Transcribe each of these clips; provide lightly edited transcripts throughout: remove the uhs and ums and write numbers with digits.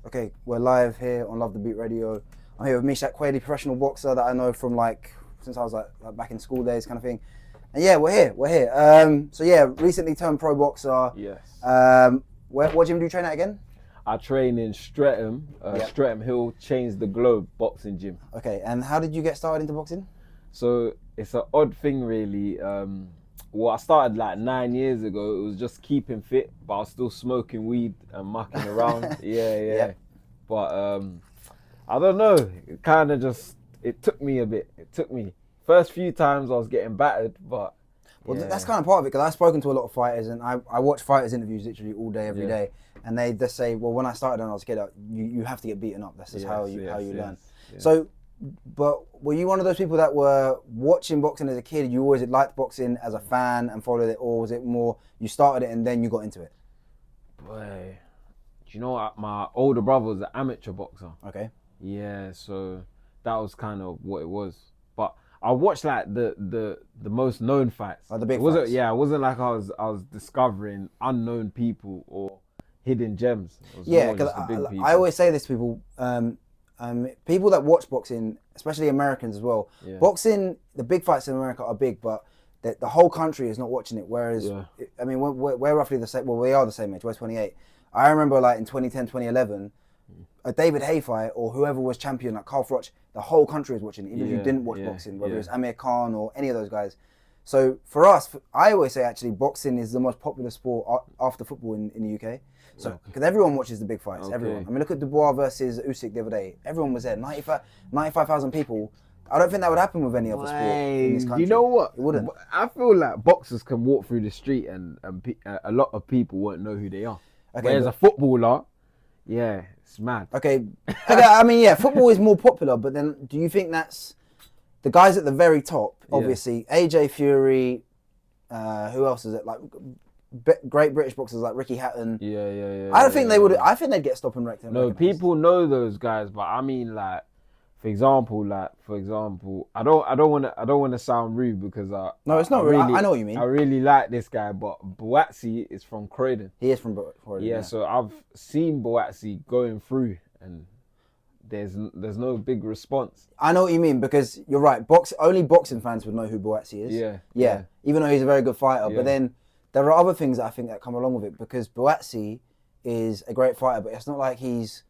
Okay, we're live here on Love the Beat Radio. I'm here with Meshack Quailey, professional boxer that I know from since I was like back in school days kind of thing. And yeah, we're here. So yeah, recently turned pro boxer. Yes. What gym do you train at again? I train in Streatham, Streatham Hill, Change the Globe boxing gym. Okay, and how did you get started into boxing? So it's an odd thing really. Well, I started like 9 years ago. It was just keeping fit, but I was still smoking weed and mucking around. Yeah. Yep. But I don't know. It kind of it took me a bit. First few times I was getting battered, but well, that's kind of part of it, because I've spoken to a lot of fighters, and I watch fighters interviews literally all day, every day, and they just say, well, when I started when I was a kid, you have to get beaten up. That's just how you learn. Yeah. So, but were you one of those people that were watching boxing as a kid? You always liked boxing as a fan and followed it, or was it more you started it and then you got into it? Boy, do you know what? My older brother was an amateur boxer. Okay. Yeah, so that was kind of what it was. But I watched like the most known fights. Like the big fights. Fights. Yeah, it wasn't like I was discovering unknown people or hidden gems. Yeah, because I always say this to people. People that watch boxing, especially Americans as well. Yeah. Boxing, the big fights in America are big, but the whole country is not watching it. Whereas, I mean, we're roughly the same. Well, we are the same age. We're 28. I remember like in 2010, 2011, a David Haye fight or whoever was champion, like Carl Froch, the whole country was watching it, even if you didn't watch boxing, whether it's Amir Khan or any of those guys. So for us, I always say actually boxing is the most popular sport after football in the UK. So because everyone watches the big fights, everyone. I mean, look at Dubois versus Usyk the other day. Everyone was there, 95,000 people. I don't think that would happen with any other sport in this country. You know what? It wouldn't. I feel like boxers can walk through the street and a lot of people won't know who they are. Okay, whereas a footballer, it's mad. Okay, I mean, yeah, football is more popular, but then do you think that's the guys at the very top? Obviously, AJ Fury. Who else is it? Like great British boxers like Ricky Hatton. Yeah. I don't think they would. I think they'd get stopped and wrecked. No, people know those guys, but I mean, like, for example, I don't want to sound rude because no, it's not rude. I know what you mean. I really like this guy, but Boatsi is from Croydon. He is from Croydon. Yeah, so I've seen Boatsi going through, and there's no big response. I know what you mean, because you're right. Only boxing fans would know who Boatsi is. Yeah. Even though he's a very good fighter, but then there are other things that I think that come along with it, because Boatsi is a great fighter, but it's not like he's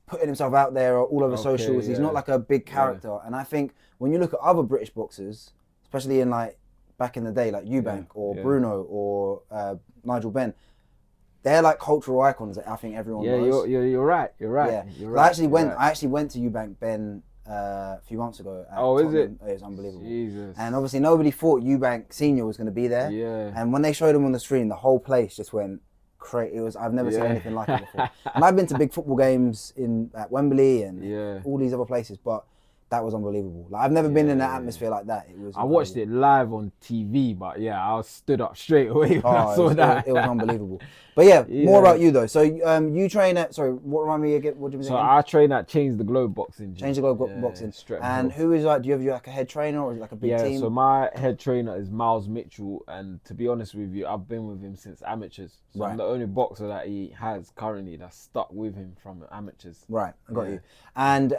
putting himself out there or all over socials. He's not like a big character. And I think when you look at other British boxers, especially in like back in the day, like Eubank or Bruno or Nigel Benn, they're like cultural icons that I think everyone knows. You're right. Yeah. You're right. I actually went to Eubank Ben a few months ago. Is it? It was unbelievable. Jesus. And obviously nobody thought Eubank Senior was going to be there. Yeah. And when they showed him on the screen, the whole place just went crazy. I've never seen anything like it before. And I've been to big football games at Wembley and all these other places, but that was unbelievable. Like I've never been in an atmosphere like that. I watched it live on TV, but I stood up straight away when I saw that. It was unbelievable. But more about you though. So you train at, remind me again, what do you mean? So I train at Change the Globe boxing gym. Change the Globe boxing. And who is do you have like a head trainer, or is it like a big team? Yeah, so my head trainer is Miles Mitchell, and to be honest with you, I've been with him since amateurs. So I'm the only boxer that he has currently that's stuck with him from amateurs. Right, I got you. And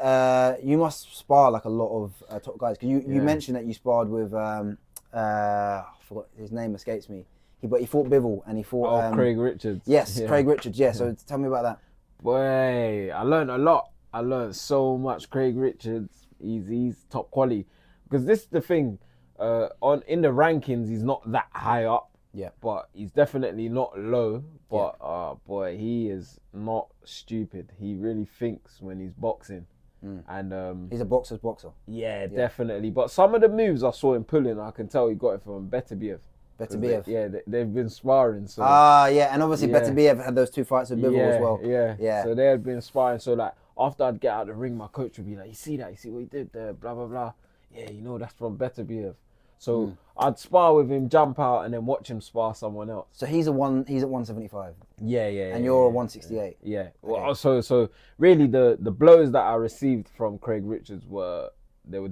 you must spar like a lot of top guys, because you mentioned that you sparred with I forgot, his name escapes me. He fought Bivol and he fought Craig Richards. Yes, Craig Richards. Yeah. So tell me about that. Boy, I learned a lot. I learned so much. Craig Richards, he's top quality. Because this is the thing, in the rankings, he's not that high up. Yeah. But he's definitely not low. But boy, he is not stupid. He really thinks when he's boxing. And he's a boxer's boxer. Yeah, definitely. But some of the moves I saw him pulling, I can tell he got it from Beterbiev. Beterbiev. They've been sparring. So and obviously Beterbiev had those two fights with Bivol as well. Yeah. So they had been sparring. So like after I'd get out of the ring, my coach would be like, "You see that? You see what he did there? Blah blah blah. Yeah, that's from Beterbiev." So I'd spar with him, jump out, and then watch him spar someone else. So he's at 175. Yeah. And you're a 168. Yeah. Well, so really the blows that I received from Craig Richards were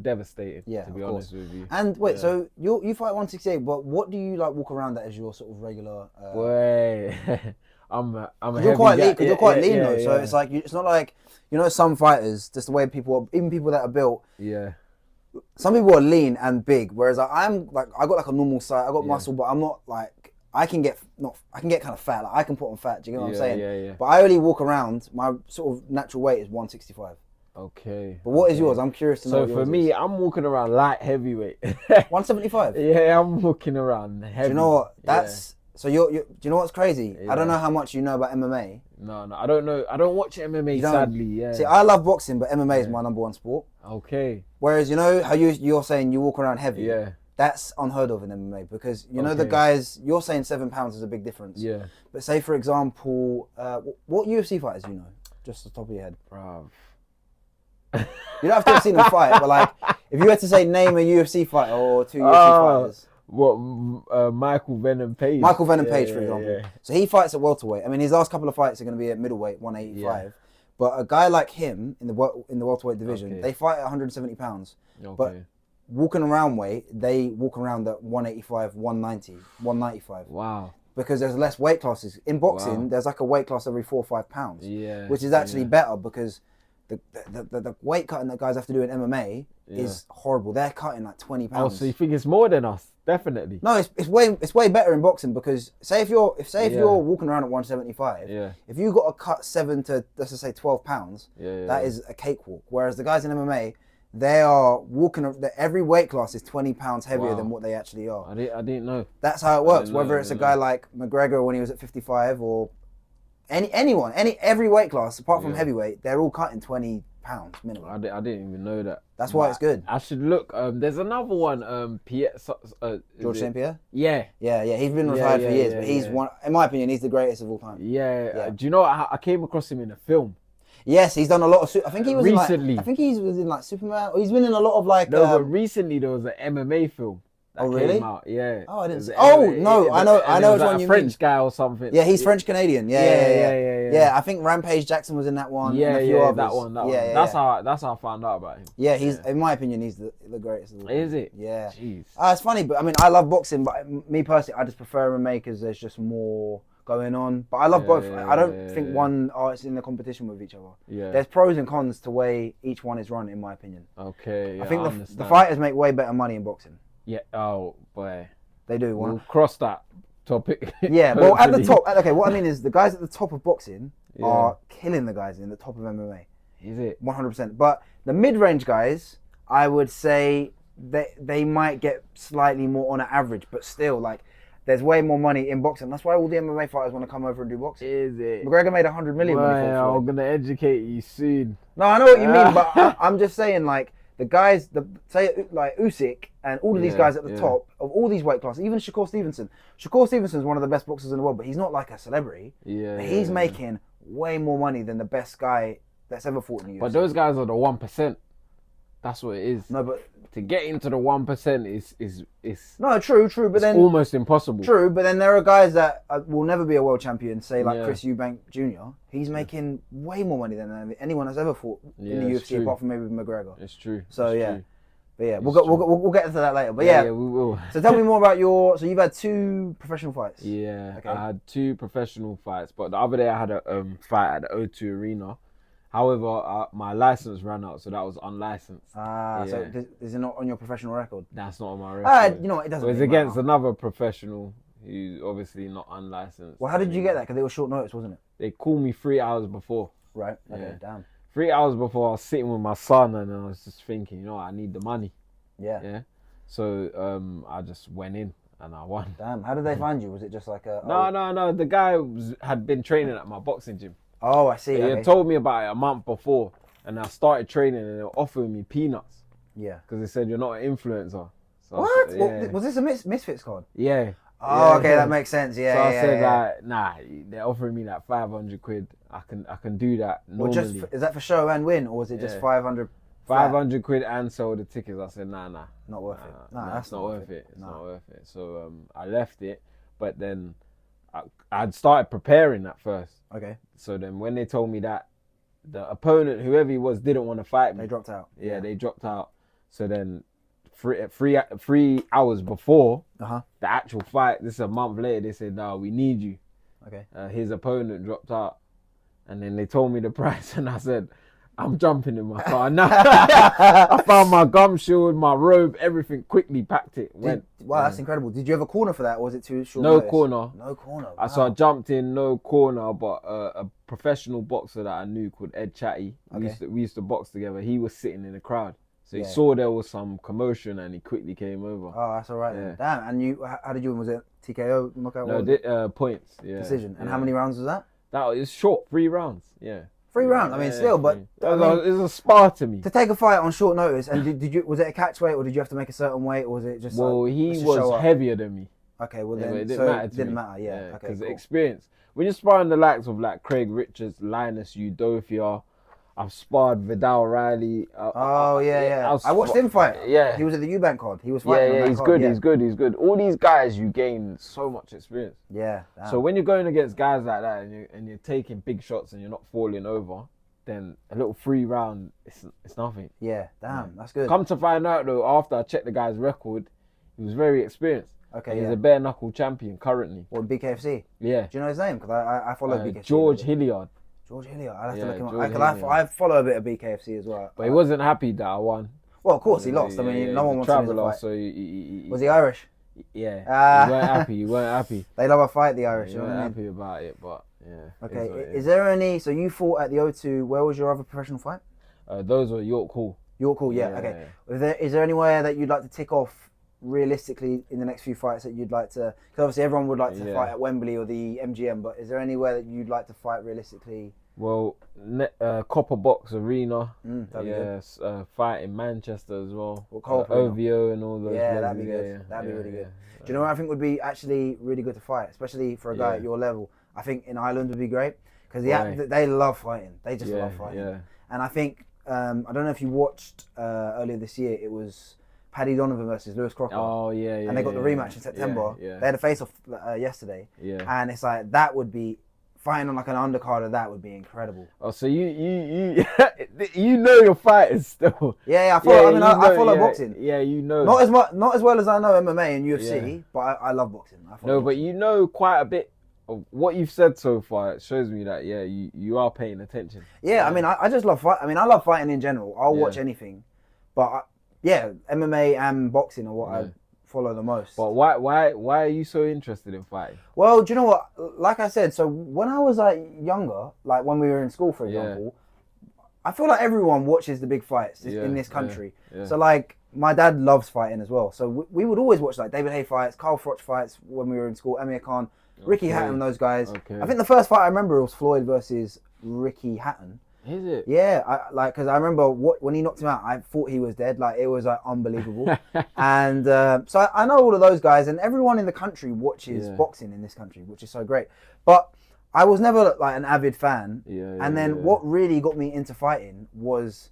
devastating. Yeah, to be honest with you. And wait, so you fight 168, but what do you like walk around that as your sort of regular? Way. I'm a You're heavy quite guy. lean. You're quite lean yeah, though, so yeah. it's like it's not like some fighters. Just the way people, even people that are built. Yeah. Some people are lean and big, whereas I'm like I got like a normal size. I got Yeah. muscle, but I'm not like I can get kind of fat. Like I can put on fat. Do you get what I'm saying? Yeah. But I only walk around. My sort of natural weight is 165. Okay. But what is yours? I'm curious to know. So what for yours me, is. I'm walking around light heavyweight. 175. Yeah, I'm walking around heavy. Do you know what? That's so you're. Do you know what's crazy? Yeah. I don't know how much you know about MMA. No, I don't know. I don't watch MMA, You don't? sadly. Yeah. See, I love boxing, but MMA is my number one sport. Okay. Whereas you know how you're saying you walk around heavy. Yeah. That's unheard of in MMA because you know the guys. You're saying 7 pounds is a big difference. Yeah. But say for example, what UFC fighters do you know? Just off the top of your head. Bruv. You don't have to have seen them fight, but like if you had to say name a UFC fighter or two UFC fighters. What? Michael Venom Page. Michael Venom Page, for example. Yeah. So he fights at welterweight. I mean, his last couple of fights are going to be at middleweight, 185. Yeah. But a guy like him in the welterweight division, they fight at 170 pounds. Okay. But walking around weight, they walk around at 185, 190, 195. Wow. Because there's less weight classes. In boxing, there's like a weight class every 4 or 5 pounds. Yeah. Which is actually better because the weight cutting that guys have to do in MMA is horrible. They're cutting like 20 pounds. Oh, so you think it's more than us? Definitely. No, it's way better in boxing because say if you're walking around at 175, if you got to cut 7 to let's just say 12 pounds, that is a cakewalk. Whereas the guys in MMA, they are walking. Every weight class is 20 pounds heavier than what they actually are. I didn't know. That's how it works. Whether it's a guy like McGregor when he was at 55 or every weight class apart from heavyweight, they're all cutting 20 pounds minimum. I didn't even know that. That's why it's good. I should look. There's another one. George St. Pierre. Yeah. He's been retired for years, but he's one. In my opinion, he's the greatest of all time. Yeah. Do you know? I came across him in a film. Yes, he's done a lot of. I think he was recently. I think he was in like Superman. He's been in a lot of like. No, but recently there was an MMA film. Really? Came out. Yeah. Oh, I didn't see. Oh no, I know which one you mean. French guy or something. Yeah, he's French Canadian. Yeah. I think Rampage Jackson was in that one. Yeah, and a few others. that one. That's how I found out about him. Yeah, he's in my opinion he's the greatest of all time. Is it? Yeah. Jeez. It's funny, but I mean I love boxing, but me personally I just prefer MMA because there's just more going on. But I love both. I don't think one it's in the competition with each other. Yeah. There's pros and cons to the way each one is run, in my opinion. Okay. Yeah, I think the fighters make way better money in boxing. Yeah. Oh boy. They do. We'll cross that topic. Yeah. Well, at the top. Okay. What I mean is the guys at the top of boxing are killing the guys in the top of MMA. Is it? 100%. But the mid-range guys, I would say they might get slightly more on an average, but still like. There's way more money in boxing. That's why all the MMA fighters want to come over and do boxing. Is it? McGregor made 100 million when he fought Floyd. I'm gonna educate you soon. No, I know what you mean, but I'm just saying, like the guys, say like Usyk and all of these guys at the top of all these weight classes, even Shakur Stevenson. Shakur Stevenson's one of the best boxers in the world, but he's not like a celebrity. Yeah. But he's making way more money than the best guy that's ever fought in the UFC. But those guys are the 1%. That's what it is. No, but to get into the 1% is no, true, but then almost impossible. True, but then there are guys that will never be a world champion. Say like Chris Eubank Jr. He's making way more money than anyone has ever fought in the UFC, apart from maybe McGregor. It's true. So it's yeah, true. but yeah, we'll get into that later. But yeah, we will. So tell me more about So you've had 2 professional fights. Yeah, okay. I had 2 professional fights, but the other day I had a fight at the O2 Arena. However, my license ran out, so that was unlicensed. So is it not on your professional record? That's not on my record. You know what, it doesn't. It was against another professional who's obviously not unlicensed. Well, how did you get that? Because it was short notice, wasn't it? They called me 3 hours before. Right. Okay. Damn. 3 hours before, I was sitting with my son, and I was just thinking, I need the money. Yeah. So I just went in and I won. Damn. How did they find you? Was it just like a? No. The guy had been training at my boxing gym. Oh, I see. He had told me about it a month before, and I started training, and they were offering me peanuts. Yeah. Because they said you're not an influencer. So what? Was this a Misfits card? Yeah. Oh, okay, that makes sense. Yeah. So I said like, nah, they're offering me like 500 quid. I can do that normally. Is that for show and win, or is it just 500? 500 quid and sell the tickets. I said, nah. Not worth it. Nah, that's not worth it. It's not worth it. So I left it, but then I'd started preparing at first. Okay. So then when they told me that the opponent, whoever he was, didn't want to fight me. They dropped out. Yeah, they dropped out. So then 3 hours before the actual fight, this is a month later, they said, no, we need you. Okay. His opponent dropped out, and then they told me the price, and I said, I'm jumping in my car now. I found my gum shield, my robe, everything. Quickly packed it. Went. Wow, that's incredible. Did you have a corner for that, or was it too short? No notice? corner. No corner. Wow. So I jumped in, no corner, but a professional boxer that I knew called Ed Chatty. We used to box together. He was sitting in the crowd, so he saw there was some commotion, and he quickly came over. Oh, that's all right. Yeah. Damn. And how did you win? Was it TKO, knockout? No, points. Yeah. Decision. And how many rounds was that? That was short, 3 rounds. Yeah. 3 rounds. I mean, still, but it was a spar to me. To take a fight on short notice, and did you? Was it a catch weight, or did you have to make a certain weight, or was it just? Well, he was heavier than me. Okay, well then, it didn't matter. Yeah, okay, because cool. experience. When you're sparring the likes of like Craig Richards, Linus Udofia, I've sparred Vidal Riley. I watched him fight. Yeah, he was at the Eubank card. He was fighting. Yeah, he's good. He's good. All these guys, you gain so much experience. Yeah. Damn. So when you're going against guys like that, and you're taking big shots and you're not falling over, then a little 3 round, it's nothing. Yeah, damn, that's good. Come to find out though, after I checked the guy's record, he was very experienced. Okay, he's a bare knuckle champion currently. What, BKFC? Yeah. Do you know his name? Because I follow BKFC. George Hilliard. I'll have to look him up. Because I follow a bit of BKFC as well. But he wasn't happy that I won. Well, of course he lost. I mean, no one wants to fight. So was he Irish? Yeah. He weren't happy. They love a fight, the Irish. They weren't happy about it, but yeah. Okay. Is there any? So you fought at the O2. Where was your other professional fight? Those were York Hall. York Hall, yeah. Okay. Yeah. Is there anywhere that you'd like to tick off realistically in the next few fights that you'd like to? Because obviously everyone would like to fight at Wembley or the MGM, but is there anywhere that you'd like to fight realistically? Well, Copper Box Arena. Yes, fight in Manchester as well. OVO and all those. Yeah, that'd be good. That'd be really good. Do you know what I think would be actually really good to fight, especially for a guy at your level? I think in Ireland would be great because they love fighting. They just love fighting. Yeah. And I think I don't know if you watched earlier this year. It was Paddy Donovan versus Lewis Crocker. Oh yeah. And they got the rematch in September. Yeah. They had a face-off yesterday. Yeah. And it's like that would be. Fighting on like an undercard of that would be incredible. Oh, so you know your fighters still? Yeah, I follow. I follow boxing. Yeah, you know. Not as well as I know MMA and UFC, but I love boxing. But you know quite a bit of what you've said so far. It shows me that you are paying attention. Yeah, I mean I just love fight. I mean I love fighting in general. I'll watch anything, but MMA and boxing are what I follow the most. But why are you so interested in fighting? Well, do you know what? Like I said, so when I was like younger, like when we were in school, for example, I feel like everyone watches the big fights in this country. Yeah. So like my dad loves fighting as well. So we would always watch like David Haye fights, Carl Froch fights when we were in school, Amir Khan, Ricky Hatton, those guys. Okay. I think the first fight I remember was Floyd versus Ricky Hatton. Is it? Yeah, because I remember when he knocked him out, I thought he was dead. Like, it was like unbelievable. And so I know all of those guys, and everyone in the country watches boxing in this country, which is so great. But I was never like an avid fan. And then what really got me into fighting was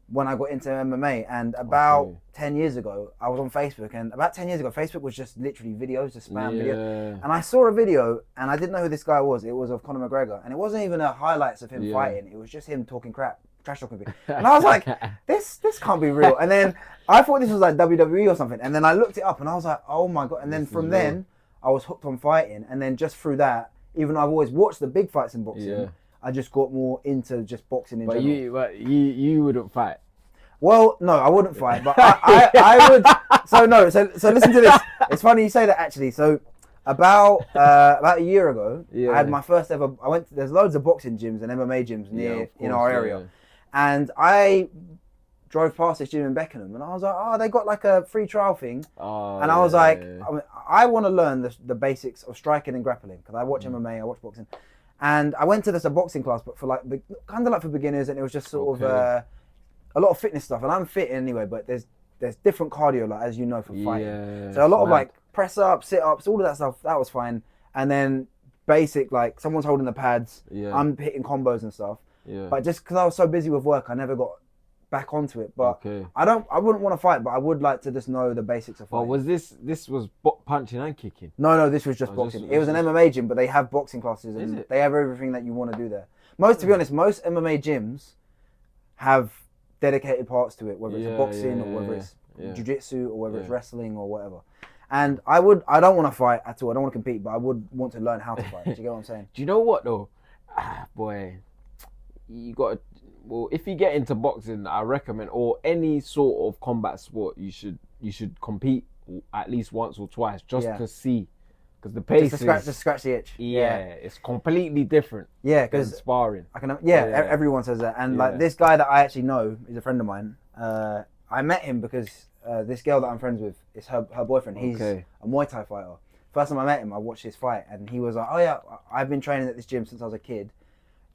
when I got into MMA. And about 10 years ago, I was on Facebook, and about 10 years ago, Facebook was just literally videos, just spam videos. And I saw a video, and I didn't know who this guy was. It was of Conor McGregor, and it wasn't even a highlights of him fighting. It was just him talking crap, trash talking people. And I was like, this can't be real. And then I thought this was like WWE or something. And then I looked it up, and I was like, oh my God. And then from then, I was hooked on fighting. And then just through that, even though I've always watched the big fights in boxing, I just got more into just boxing in general. But you wouldn't fight? Well, no, I wouldn't fight, but I would. So listen to this. It's funny you say that actually. So about a year ago, I had my first ever. There's loads of boxing gyms and MMA gyms in our area, and I drove past this gym in Beckenham, and I was like, oh, they got like a free trial thing, and I was like, I want to learn the basics of striking and grappling because I watch MMA, I watch boxing, and I went to a boxing class, but for like kind of like for beginners, and it was just sort of a lot of fitness stuff, and I'm fit anyway, but there's different cardio, like as you know, for fighting. So a lot of like press ups, sit ups, all of that stuff, that was fine. And then basic, like someone's holding the pads, I'm hitting combos and stuff. But just because I was so busy with work, I never got back onto it. But I wouldn't want to fight, but I would like to just know the basics of fighting. Well, this was punching and kicking? No, this was just boxing. It was an MMA gym, but they have boxing classes, and they have everything that you want to do there. To be honest, most MMA gyms have dedicated parts to it, whether it's boxing or whether it's jiu-jitsu or whether it's wrestling or whatever. And I don't want to fight at all. I don't want to compete, but I would want to learn how to fight. Do you get what I'm saying? Do you know what though? Boy, you got to, well, if you get into boxing, I recommend, or any sort of combat sport, you should compete at least once or twice just to see, because the pace just to scratch the itch. Yeah, it's completely different. Yeah, because sparring. Everyone says that, and like this guy that I actually know is a friend of mine. I met him because this girl that I'm friends with is her boyfriend. He's a Muay Thai fighter. First time I met him, I watched his fight, and he was like, "Oh yeah, I've been training at this gym since I was a kid,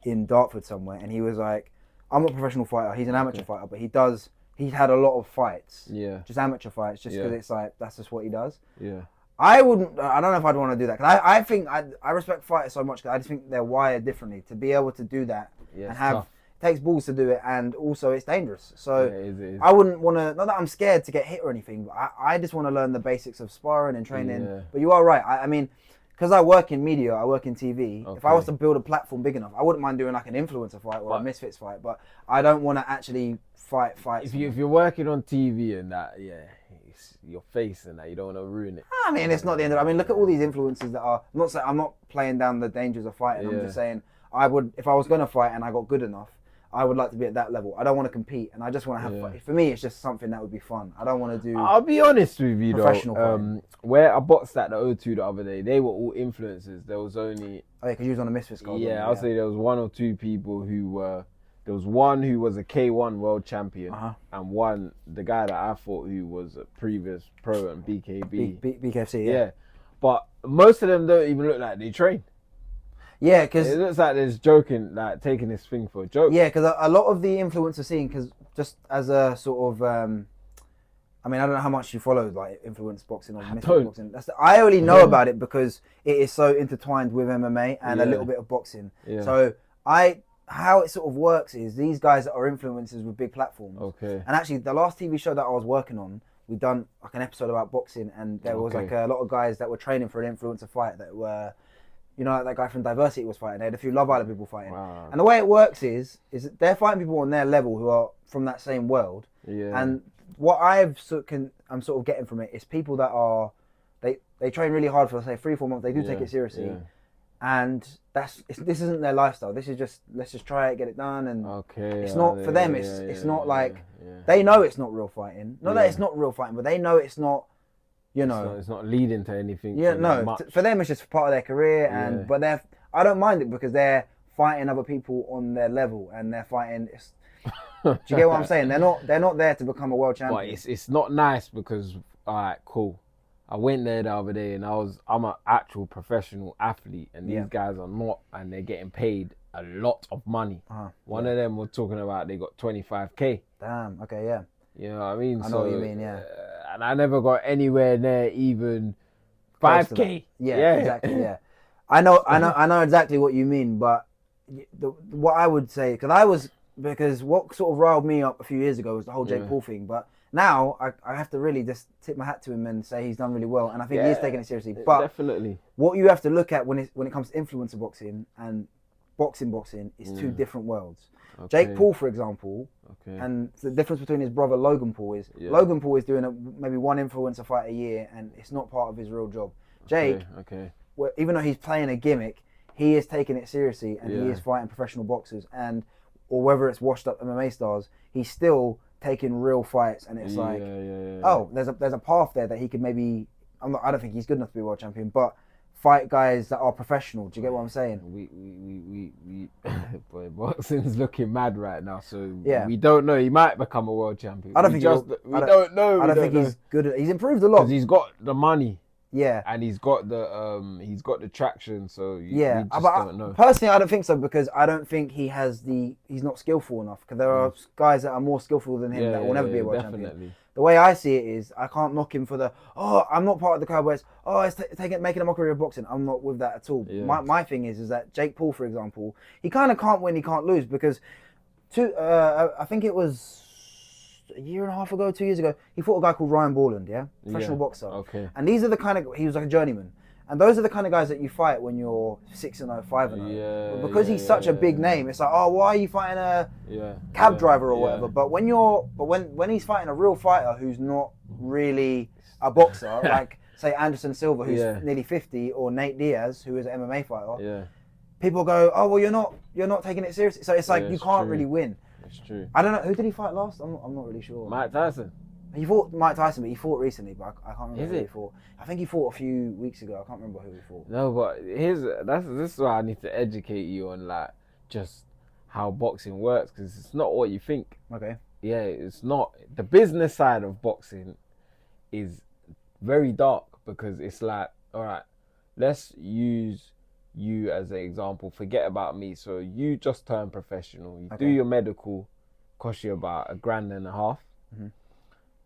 in Dartford somewhere." And he was like, "I'm not a professional fighter. He's an amateur fighter, but he's had a lot of fights. Just amateur fights, just because it's like that's just what he does." Yeah. I don't know if I'd want to do that, because I think I respect fighters so much, because I just think they're wired differently to be able to do that and have. Tough. It takes balls to do it, and also it's dangerous. So it is. I wouldn't want to. Not that I'm scared to get hit or anything, but I just want to learn the basics of sparring and training. Yeah. But you are right. I mean, because I work in media, I work in TV. If I was to build a platform big enough, I wouldn't mind doing like an influencer fight or a misfits fight. But I don't want to actually fight. If you're working on TV and that, it's your face and that, you don't want to ruin it. I mean, it's not the end of it. I mean, look at all these influencers that are. I'm not playing down the dangers of fighting. I'm just saying I would, if I was going to fight and I got good enough, I would like to be at that level. I don't want to compete, and I just want to have fun. For me, it's just something that would be fun. I don't want to do. I'll be honest with you professional though. Where I boxed at the O2 the other day, they were all influencers. There was only. Oh yeah, because you was on the Misfits card. Yeah, I'll say there was one or two people who were. There was one who was a K1 world champion, and the guy that I thought who was a previous pro and BKB. BKFC, yeah. But most of them don't even look like they train. Yeah, because it looks like they're joking, like taking this thing for a joke. Yeah, because a lot of the influencer scene, because just as a sort of, I mean, I don't know how much you follow like influence boxing or mystery boxing. I only know about it because it is so intertwined with MMA and a little bit of boxing. Yeah. So how it sort of works is these guys that are influencers with big platforms. Okay. And actually, the last TV show that I was working on, we done like an episode about boxing, and there was like a lot of guys that were training for an influencer fight that were. You know, like that guy from Diversity was fighting. They had a few Love Island people fighting. Wow. And the way it works is they're fighting people on their level who are from that same world. Yeah. And what I'm sort of getting from it is people that are they train really hard for say 3-4 months. They do take it seriously, and this isn't their lifestyle. This is just let's just try it, get it done, and it's not for them. It's not like they know it's not real fighting. Not that it's not real fighting, but they know it's not. You know, it's not leading to anything. Yeah, no. For them, it's just part of their career, but I don't mind it because they're fighting other people on their level, and they're fighting. Do you get what I'm saying? They're not there to become a world champion. But it's not nice because cool. I went there the other day, and I'm an actual professional athlete, and these guys are not, and they're getting paid a lot of money. One of them was talking about they got 25K. Damn. Okay. Yeah. You know what I mean? I know what you mean. Yeah. And I never got anywhere near even 5K. Yeah, exactly. Yeah, I know exactly what you mean. But what I would say, because what sort of riled me up a few years ago was the whole Jake Paul thing. But now I have to really just tip my hat to him and say he's done really well, and I think he is taking it seriously. But definitely, what you have to look at when it comes to influencer boxing and boxing is two different worlds. Jake Paul, for example, and the difference between his brother Logan Paul is Logan Paul is doing maybe one influencer fight a year, and it's not part of his real job. Jake, well, even though he's playing a gimmick, he is taking it seriously, and he is fighting professional boxers, or whether it's washed up MMA stars, he's still taking real fights, and it's oh, there's a path there that he could maybe. I don't think he's good enough to be a world champion, but. Fight guys that are professional. Do you get what I'm saying? We boy, boxing's looking mad right now. So we don't know. He might become a world champion. I don't think we don't know. I don't think he's good. He's improved a lot because he's got the money. Yeah, and he's got the traction. So we just don't know. Personally, I don't think so because I don't think he's not skillful enough. Because there are guys that are more skillful than him that will never be a world champion. The way I see it is, I can't knock him for I'm not part of the crowd where it's making a mockery of boxing. I'm not with that at all. Yeah. My thing is that Jake Paul, for example, he kind of can't win, he can't lose because I think it was a year and a half ago, 2 years ago, he fought a guy called Ryan Borland, professional boxer. Okay. And these are the kind of, he was like a journeyman. And those are the kind of guys that you fight when you're 6-0, 5-0. Yeah, but because he's such a big name, it's like, why are you fighting a cab driver or whatever? But when he's fighting a real fighter who's not really a boxer, like say Anderson Silva, who's Yeah. nearly 50, or Nate Diaz, who is an MMA fighter, Yeah. people go, oh, well, you're not taking it seriously. So it's like, Yeah, you it's can't true. really win. It's true. I don't know, who did he fight last? I'm not really sure. Mike Tyson. He fought Mike Tyson, but he fought recently, but I can't remember Is who it? he fought. I think he fought a few weeks ago. I can't remember who he fought. No, but this is why I need to educate you on like just how boxing works, because it's not what you think. Okay. Yeah, it's not. The business side of boxing is very dark, because it's like, all right, let's use you as an example. Forget about me. So you just turned professional. You do your medical, cost you about $1,500. Mm-hmm.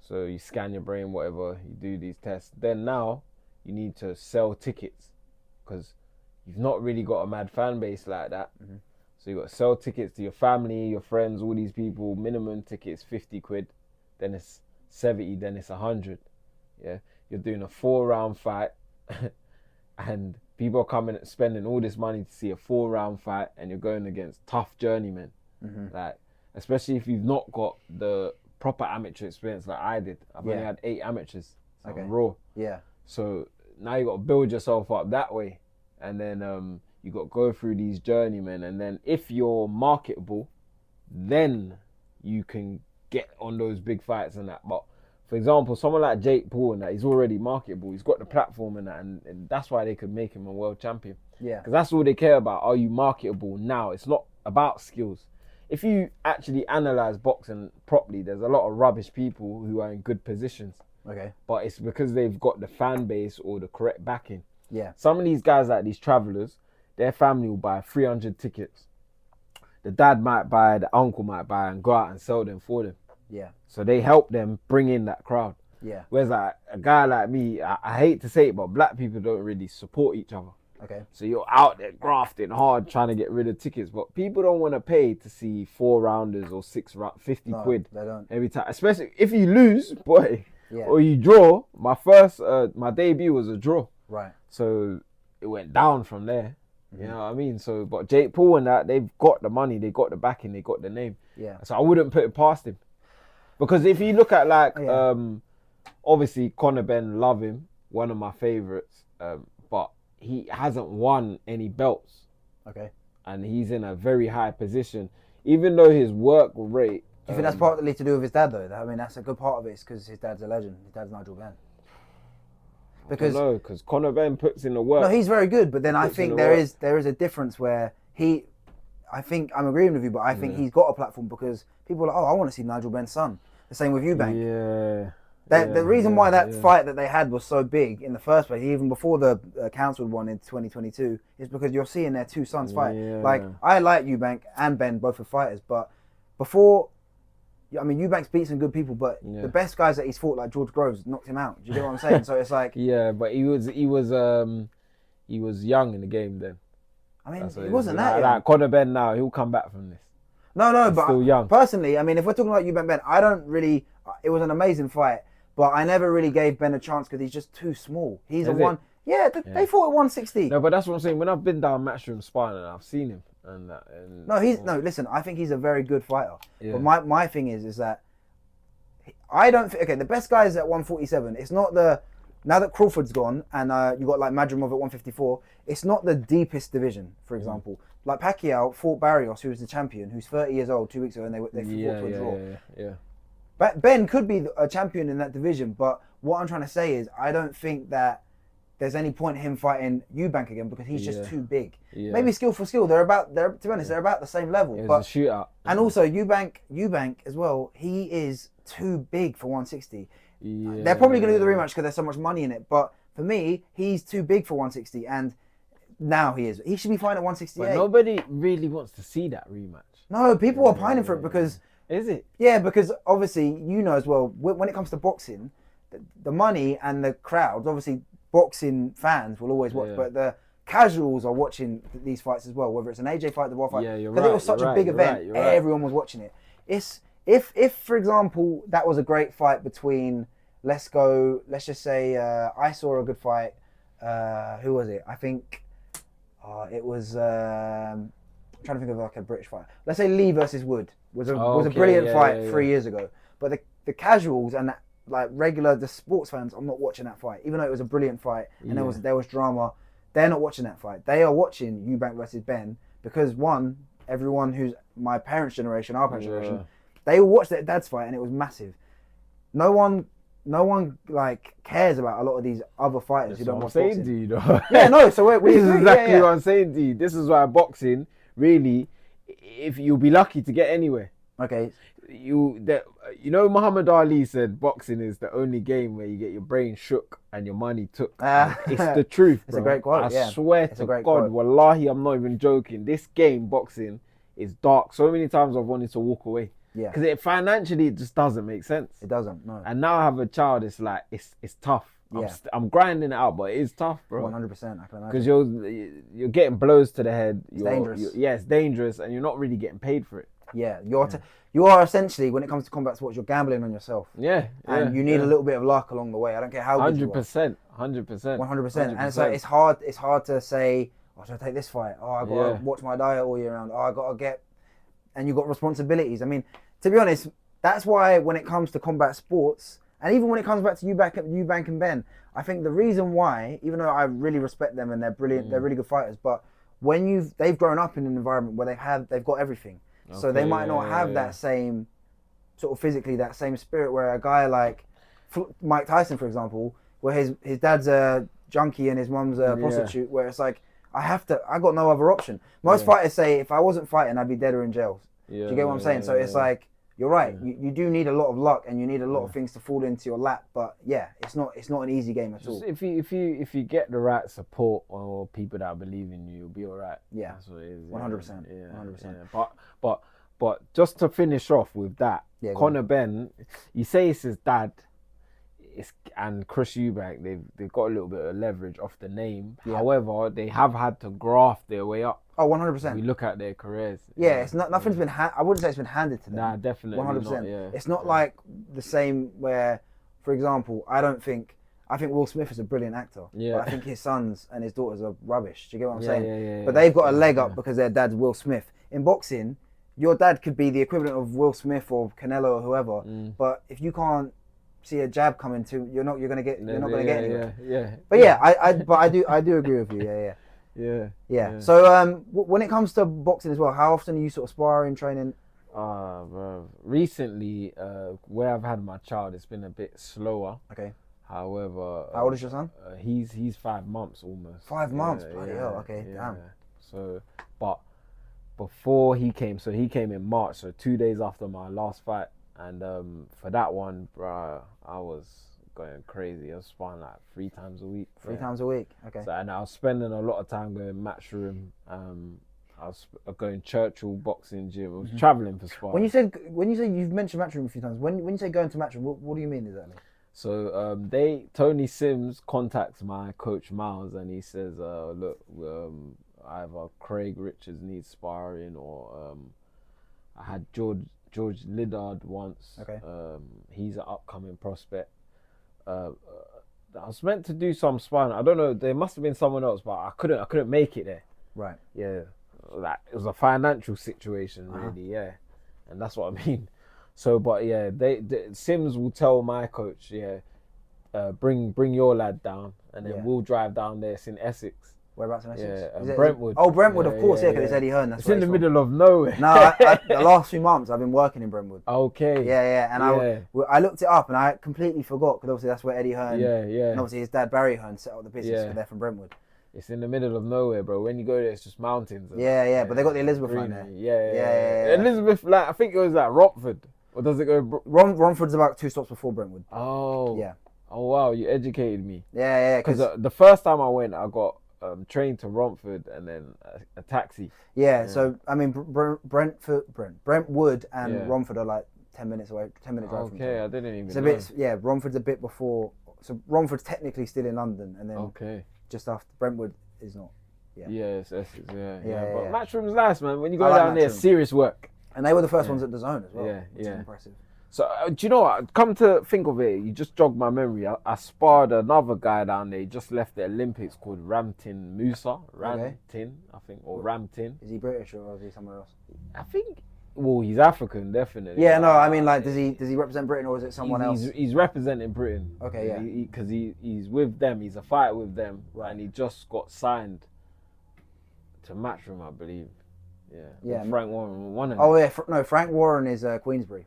So you scan your brain, whatever, you do these tests. Then now you need to sell tickets, because you've not really got a mad fan base like that. Mm-hmm. So you got to sell tickets to your family, your friends, all these people. Minimum tickets 50 quid, then it's 70, then it's 100. Yeah, you're doing a 4-round fight, and people are coming spending all this money to see a 4-round fight, and you're going against tough journeymen. Mm-hmm. Like, especially if you've not got the proper amateur experience like I did. I've only had 8 amateurs. So I'm raw. Yeah. So now you got to build yourself up that way, and then you got to go through these journeymen, and then if you're marketable, then you can get on those big fights and that. But for example, someone like Jake Paul and that, he's already marketable. He's got the platform and that, and that's why they could make him a world champion. Yeah. Because that's all they care about. Are you marketable now? It's not about skills. If you actually analyze boxing properly, there's a lot of rubbish people who are in good positions. Okay. But it's because they've got the fan base or the correct backing. Yeah. Some of these guys, like these travelers, their family will buy 300 tickets. The dad might buy, the uncle might buy, and go out and sell them for them. Yeah. So they help them bring in that crowd. Yeah. Whereas like a guy like me, I hate to say it, but black people don't really support each other. Okay. So you're out there grafting hard, trying to get rid of tickets, but people don't want to pay to see 4-rounders or 50 quid they don't. every time. Especially if you lose, boy, Yeah. or you draw. My debut was a draw. Right. So it went down from there. You know what I mean? So, but Jake Paul and that, they've got the money, they got the backing, they got the name. Yeah. So I wouldn't put it past him. Because if you look at like, obviously Conor Ben, love him, one of my favourites, but he hasn't won any belts. Okay. And he's in a very high position. Even though his work rate... Do you think that's partly to do with his dad, though? I mean, that's a good part of it, because his dad's a legend. His dad's Nigel Benn. Because Conor Ben puts in the work. No, he's very good, but then I think there is a difference where I think I'm agreeing with you, but I think he's got a platform because people are like, oh, I want to see Nigel Benn's son. The same with Eubank. Yeah. The reason why that fight that they had was so big in the first place, even before the cancelled one in 2022, is because you're seeing their two sons fight. Yeah. Like, I like Eubank and Ben, both are fighters, but before, I mean, Eubank's beat some good people, but the best guys that he's fought, like George Groves, knocked him out. Do you get what I'm saying? So it's like... Yeah, but he was young in the game then. I mean, he wasn't that young. Like Conor Ben now, he'll come back from this. No, He's but still young. Personally, I mean, if we're talking about Eubank Ben, I don't really... It was an amazing fight, but I never really gave Ben a chance because he's just too small. He's one... Yeah, they fought at 160. No, but that's what I'm saying. When I've been down Matchroom sparring and I've seen him, No, listen, I think he's a very good fighter. Yeah. But my thing is that I don't think... Okay, the best guy is at 147. It's not the... Now that Crawford's gone and you got like Madrimov at 154, it's not the deepest division, for example. Like Pacquiao fought Barrios, who was the champion, who's 30 years old 2 weeks ago, and they fought to a draw. Yeah. But Ben could be a champion in that division, but what I'm trying to say is I don't think that there's any point in him fighting Eubank again because he's just too big. Yeah. Maybe skill for skill, to be honest, they're about the same level. It was a shootout. And also Eubank as well, he is too big for 160. Yeah. They're probably going to do the rematch because there's so much money in it. But for me, he's too big for 160, and now he is. He should be fighting at 168. But nobody really wants to see that rematch. No, people are pining for it because... Is it? Yeah, because obviously, you know as well, when it comes to boxing, the money and the crowds, obviously boxing fans will always watch, but the casuals are watching these fights as well, whether it's an AJ fight, the War fight. Yeah, you're right. Because it was such a big event, everyone was watching it. If, for example, that was a great fight between, let's just say, I saw a good fight. Who was it? I think it was, I'm trying to think of like a British fight. Let's say Lee versus Wood was a brilliant fight 3 years ago. But the casuals and like the sports fans are not watching that fight, even though it was a brilliant fight and there was drama. They're not watching that fight. They are watching Eubank versus Ben because everyone who's my parents' generation, our parents' generation, they all watched their dad's fight and it was massive. No one like cares about a lot of these other fighters who don't watch boxing. To you, though. Yeah, no. So this is exactly what I'm saying to you. This is why boxing, really, if you'll be lucky to get anywhere. Okay. Muhammad Ali said boxing is the only game where you get your brain shook and your money took. It's the truth, bro. It's a great quote. I swear to God, wallahi, I'm not even joking. This game, boxing, is dark. So many times I've wanted to walk away. Yeah. Because financially, it just doesn't make sense. It doesn't, no. And now I have a child, it's like, it's tough. Yeah. I'm grinding it out, but it is tough, bro. 100%, I can imagine. Because you're getting blows to the head. It's dangerous. It's dangerous, and you're not really getting paid for it. Yeah, you are essentially, when it comes to combat sports, you're gambling on yourself. Yeah. And you need a little bit of luck along the way. I don't care how good you are. 100%. 100%. And so it's hard to say, should I take this fight? I got to watch my diet all year round. I got to get... And you've got responsibilities. I mean, to be honest, that's why when it comes to combat sports, and even when it comes back to Eubank and Ben, I think the reason why, even though I really respect them and they're brilliant, they're really good fighters, but when they've grown up in an environment where they've got everything. Okay, so they might not have that same, sort of physically, that same spirit where a guy like Mike Tyson, for example, where his dad's a junkie and his mum's a prostitute, where it's like, I got no other option. Most fighters say, if I wasn't fighting, I'd be dead or in jail. Do you get what I'm saying? So it's like, you're right. You do need a lot of luck and you need a lot of things to fall into your lap. But yeah, it's not an easy game at all. If you get the right support or people that believe in you, you'll be all right. Yeah, that's what it is. 100%. Yeah, 100%. Yeah. But just to finish off with that, Conor Ben, you say it's his dad. And Chris Eubank, they've got a little bit of leverage off the name. Yeah. However, they have had to graft their way up. Oh, 100%. We look at their careers. Yeah, it's not nothing's been. I wouldn't say it's been handed to them. Nah, definitely 100%. Yeah. It's not like the same where, for example, I think Will Smith is a brilliant actor. Yeah. But I think his sons and his daughters are rubbish. Do you get what I'm saying? Yeah. But they've got a leg up because their dad's Will Smith. In boxing, your dad could be the equivalent of Will Smith or Canelo or whoever. But if you can't see a jab coming to, you're not gonna get anywhere. Yeah. But yeah, I do agree with you. Yeah. So when it comes to boxing as well, how often are you sort of sparring, training? Bro. Recently, where I've had my child, it's been a bit slower. Okay. However, how old is your son? He's 5 months almost. 5 months, bloody hell. Okay, damn. So, but before he came in March, so 2 days after my last fight. And for that one, bro, I was going crazy. I was sparring like 3 times a week. 3 times a week, okay. So, and I was spending a lot of time going Matchroom. I was going Churchill boxing gym. I was traveling for sparring. When you say you've mentioned Matchroom a few times, when you say going to Matchroom, what do you mean exactly? So Tony Sims contacts my coach Miles and he says, look, either Craig Richards needs sparring or I had George Liddard once. Okay. He's an upcoming prospect. I was meant to do some sparring. I don't know. There must have been someone else, but I couldn't make it there. Right. Yeah. Like it was a financial situation, really. Yeah. And that's what I mean. So, but yeah, Sims will tell my coach, bring your lad down, and then we'll drive down there. It's in Essex. Whereabouts in Essex? Brentwood. Oh, Brentwood, of course, because it's Eddie Hearn. It's in the middle of nowhere. No, the last few months I've been working in Brentwood. Okay. Yeah, and I looked it up and I completely forgot because obviously that's where Eddie Hearn. Yeah. And obviously his dad Barry Hearn set up the business. So they're from Brentwood. It's in the middle of nowhere, bro. When you go there, it's just mountains. Yeah, but they got the Elizabeth line there. Yeah. Elizabeth, like I think it was like Romford, or does it go? Romford's about 2 stops before Brentwood. Oh. Yeah. Oh wow, you educated me. Yeah. Because the first time I went, I got train to Romford and then a taxi. Yeah, so I mean Brentwood and Romford are like 10 minutes away, 10-minute drive from each other. I didn't even know. It's a bit, Romford's a bit before, so Romford's technically still in London and then just after Brentwood is not. Yeah, it's Essex, yeah. But But Matchroom's nice, man. When you go down there, serious work. And they were the first ones at the Zone as well. Yeah. Impressive. So, do you know what? Come to think of it, you just jogged my memory. I sparred another guy down there. He just left the Olympics called Ramtin, I think, or Ramtin. Is he British or is he somewhere else? I think Well, he's African, definitely. Yeah, no, I mean, like, does he represent Britain or is it someone else? He's representing Britain. Okay, yeah. Because he's with them. He's a fighter with them, Right. and he just got signed to Matchroom, I believe. Yeah. Yeah. Or Frank Warren won it. Oh yeah, no, Frank Warren is Queensbury.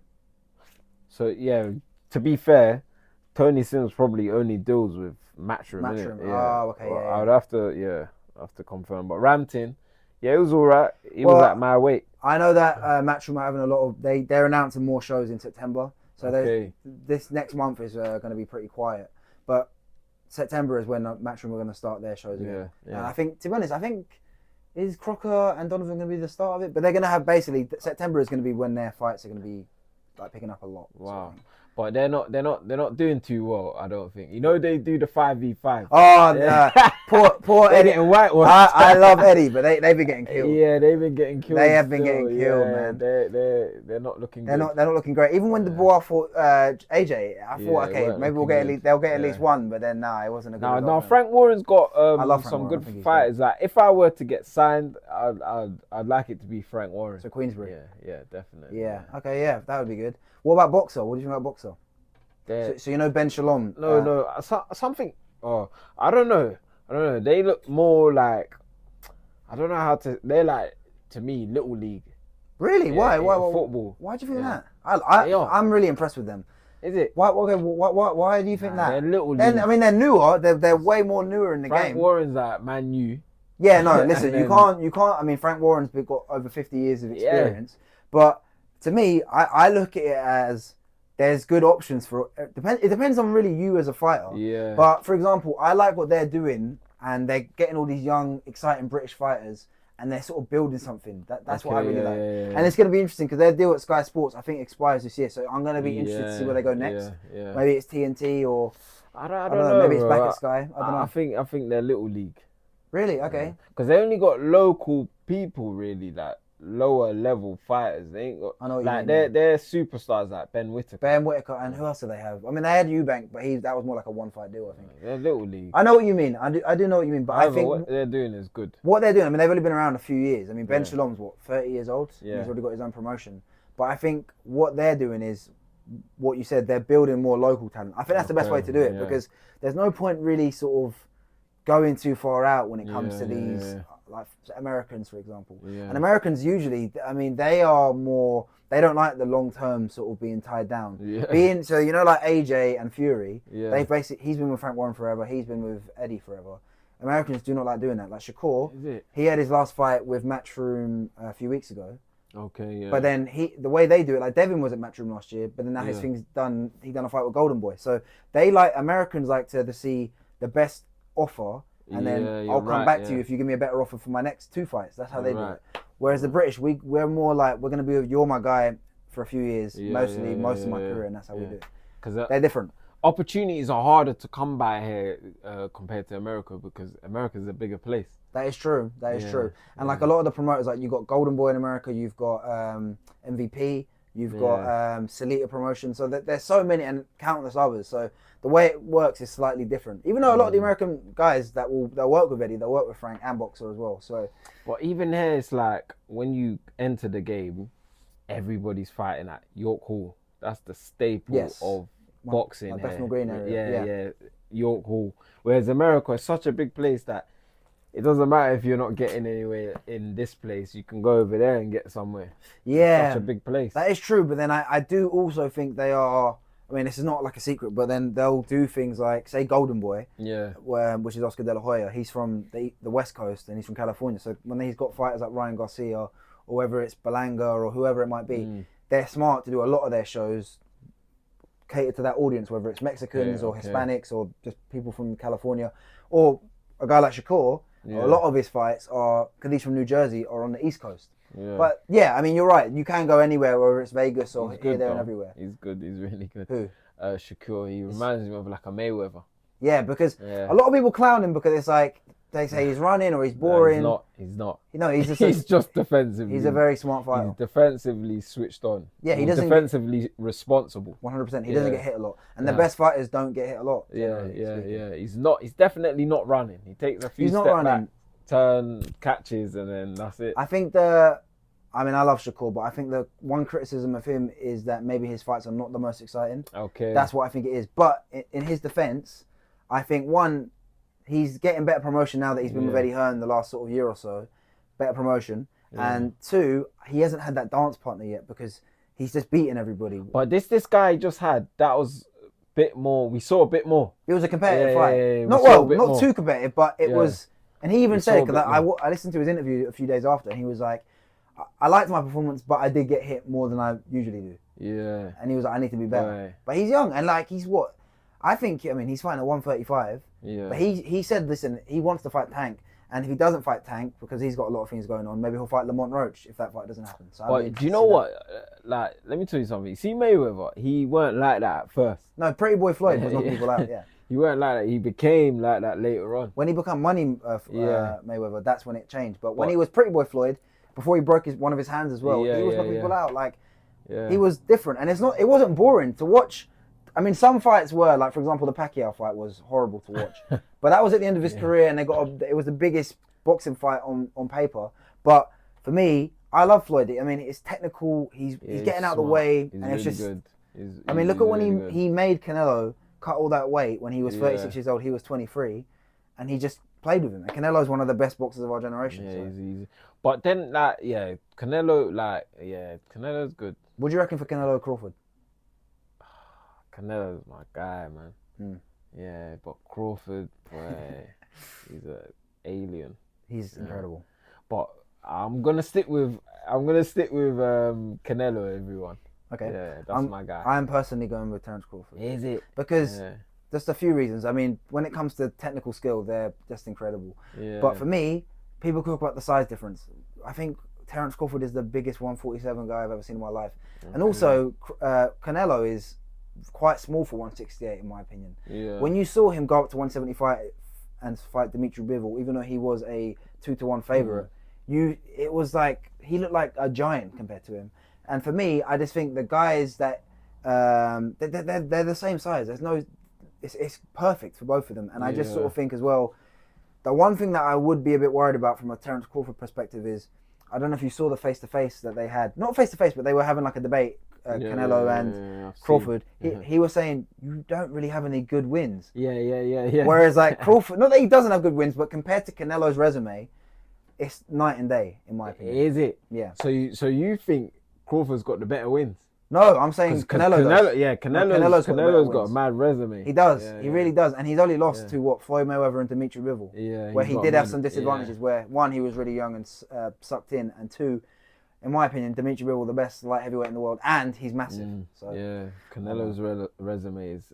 So yeah, to be fair, Tony Sims probably only deals with Matchroom. Matchroom. Innit? Yeah. Oh, okay, Well, yeah. I would have to confirm. But Rampton, yeah, it was alright. He Well, was at my weight. I know that Matchroom are having a lot of they're announcing more shows in September. So this next month is going to be pretty quiet, but September is when Matchroom are going to start their shows again. Yeah. And I think, to be honest, is Crocker and Donovan going to be the start of it? But they're going to have basically September is going to be when their fights are going to be like picking up a lot. Wow. But they're not doing too well, I don't think. You know they do the 5v5. Oh, yeah. poor They're Eddie. getting whitewashed. I love Eddie, but they've been getting killed. Yeah, they've been getting killed. They have been getting killed, man. They're not looking good. They're not looking great. Even when the boy fought AJ, I thought Yeah, maybe they'll get at least one, but then it wasn't a good result. No, Frank Warren's got some Warren. good fighters. Like if I were to get signed, I'd like it to be Frank Warren. So Queensbury. Yeah, definitely. Yeah. Okay. Yeah, that would be good. What about Boxer? What do you think about Boxer? So you know Ben Shalom? Something. Oh, I don't know. They look more like, I don't know how to. They're like, to me, little league. Really? Why? Football. Why do you think that? I'm really impressed with them. Is it? Why do you think that? They're little league. I mean, they're newer. They're way more newer in the Frank game. Warren's like Man U. Yeah, no. Listen, you can't. I mean, Frank Warren's got over 50 years of experience, but to me, I look at it as there's good options for it. Depends on really you as a fighter. Yeah. But for example, I like what they're doing, and they're getting all these young, exciting British fighters, and they're sort of building something. That's what I really like. Yeah. And it's going to be interesting because their deal at Sky Sports, I think, expires this year. So I'm going to be interested to see where they go next. Yeah. Maybe it's TNT or I don't know. Maybe it's back at Sky. I don't know. I think they're little league. Really? Okay. Because they only got local people, really, like lower level fighters. They ain't got. I know what like you mean. they're superstars like Ben Whittaker. And who else do they have? I mean, they had Eubank, but that was more like a one-fight deal, I think. They're little league. I know what you mean. I do know what you mean, but However, I think what they're doing is good. what they're doing. I mean, they've only been around a few years. I mean, Ben Yeah. Shalom's 30 years old. Yeah. He's already got his own promotion. But I think what they're doing is what you said. They're building more local talent. I think that's the best way to do it because there's no point really sort of going too far out when it comes to these. Like Americans, for example. Yeah. And Americans usually, I mean, they don't like the long term sort of being tied down. Yeah. So you know, like AJ and Fury, he's been with Frank Warren forever, he's been with Eddie forever. Americans do not like doing that. Like Shakur, he had his last fight with Matchroom a few weeks ago. Okay, yeah. But then the way they do it, like Devin was at Matchroom last year, but then now his thing's done. He done a fight with Golden Boy. So Americans like to see the best offer. And then I'll come back to you if you give me a better offer for my next 2 fights. That's how they do it. Whereas the British, we're more like, we're going to be with you're my guy for a few years, most of my career, and that's how we do it. Because they're different. Opportunities are harder to come by here compared to America because America's a bigger place. That is true. And like a lot of the promoters, like you've got Golden Boy in America, you've got MVP, you've got Salita Promotion. So there's so many and countless others. So the way it works is slightly different. Even though a lot of the American guys that work with Eddie, they'll work with Frank and Boxer as well. So, but even here, it's like when you enter the game, everybody's fighting at York Hall. That's the staple of boxing. My Bethnal Green area. Yeah, York Hall. Whereas America is such a big place that it doesn't matter if you're not getting anywhere in this place. You can go over there and get somewhere. Yeah, it's such a big place. That is true. But then I do also think they are. I mean, this is not like a secret, but then they'll do things like, say, Golden Boy, which is Oscar De La Hoya. He's from the West Coast and he's from California. So when he's got fighters like Ryan Garcia or whether it's Belanga or whoever it might be, they're smart to do a lot of their shows cater to that audience, whether it's Mexicans or Hispanics or just people from California. Or a guy like Shakur, a lot of his fights are, because he's from New Jersey, are on the East Coast. Yeah. But yeah, I mean, you're right. You can go anywhere, whether it's Vegas or here, there, and everywhere. He's good. He's really good. Who? Shakur. He reminds me of like a Mayweather. Yeah, because a lot of people clown him because it's like they say he's running or he's boring. No, he's not. No, he's just defensively. He's a very smart fighter. He's defensively switched on. Yeah, he doesn't defensively responsible. 100%. He doesn't get hit a lot, and the best fighters don't get hit a lot. Yeah. He's not. He's definitely not running. He takes a few steps back, turn, catches, and then that's it. I think I mean, I love Shakur, but I think the one criticism of him is that maybe his fights are not the most exciting. Okay. That's what I think it is. But in his defense, I think one, he's getting better promotion now that he's been with Eddie Hearn the last sort of year or so. Better promotion. Yeah. And two, he hasn't had that dance partner yet because he's just beating everybody. But this guy just had, that was a bit more, we saw a bit more. It was a competitive fight. Yeah, not too competitive, but it was, and he even said, because I listened to his interview a few days after, and he was like, I liked my performance, but I did get hit more than I usually do. Yeah. And he was like, I need to be better. Right. But he's young, and like, he's what? I think, I mean, he's fighting at 135. Yeah. But he said, listen, he wants to fight Tank. And if he doesn't fight Tank, because he's got a lot of things going on, maybe he'll fight Lamont Roach if that fight doesn't happen. So but do you know what? Like, let me tell you something. See Mayweather, he weren't like that at first. No, Pretty Boy Floyd was knocking people out, yeah. He weren't like that. He became like that later on. When he became Mayweather, that's when it changed. But when he was Pretty Boy Floyd, before he broke one of his hands as well, he was knocking people out. Like, he was different. And it wasn't boring to watch. I mean, some fights were, like, for example, the Pacquiao fight was horrible to watch. But that was at the end of his career, and it was the biggest boxing fight on paper. But for me, I love Floyd. I mean, it's technical. He's getting out of the way, and it's just good. I mean, look at when he made Canelo cut all that weight when he was 36 years old. He was 23, and he just played with him. And Canelo's one of the best boxers of our generation. Yeah, so. he's easy. But then, Canelo, Canelo's good. What do you reckon for Canelo Crawford? Canelo's my guy, man. Yeah, but Crawford, boy, he's an alien. He's incredible. But I'm gonna stick with Canelo, everyone. Okay. Yeah, that's my guy. I'm personally going with Terence Crawford. Is it? Because just a few reasons. I mean, when it comes to technical skill, they're just incredible. Yeah. But for me, people talk about the size difference. I think Terence Crawford is the biggest 147 guy I've ever seen in my life. Okay. And also, Canelo is quite small for 168 in my opinion. Yeah. When you saw him go up to 175 and fight Dimitri Bivol, even though he was a 2-1 favorite, it was like he looked like a giant compared to him. And for me, I just think the guys that they're the same size. It's perfect for both of them. And I just sort of think as well, the one thing that I would be a bit worried about from a Terence Crawford perspective is, I don't know if you saw the face-to-face that they had. Not face-to-face, but they were having like a debate, Canelo and Crawford. He was saying, you don't really have any good wins. Yeah. Whereas like Crawford, not that he doesn't have good wins, but compared to Canelo's resume, it's night and day, in my opinion. Is it? Yeah. So you think Crawford's got the better wins? No, I'm saying Canelo does. Yeah, Canelo's got a mad resume. He does. He really does. And he's only lost to Floyd Mayweather and Dimitri Bivol. Yeah. Where he did have some disadvantages where, one, he was really young and sucked in, and two, in my opinion, Dimitri Bivol, the best light heavyweight in the world, and he's massive. So Canelo's resume is...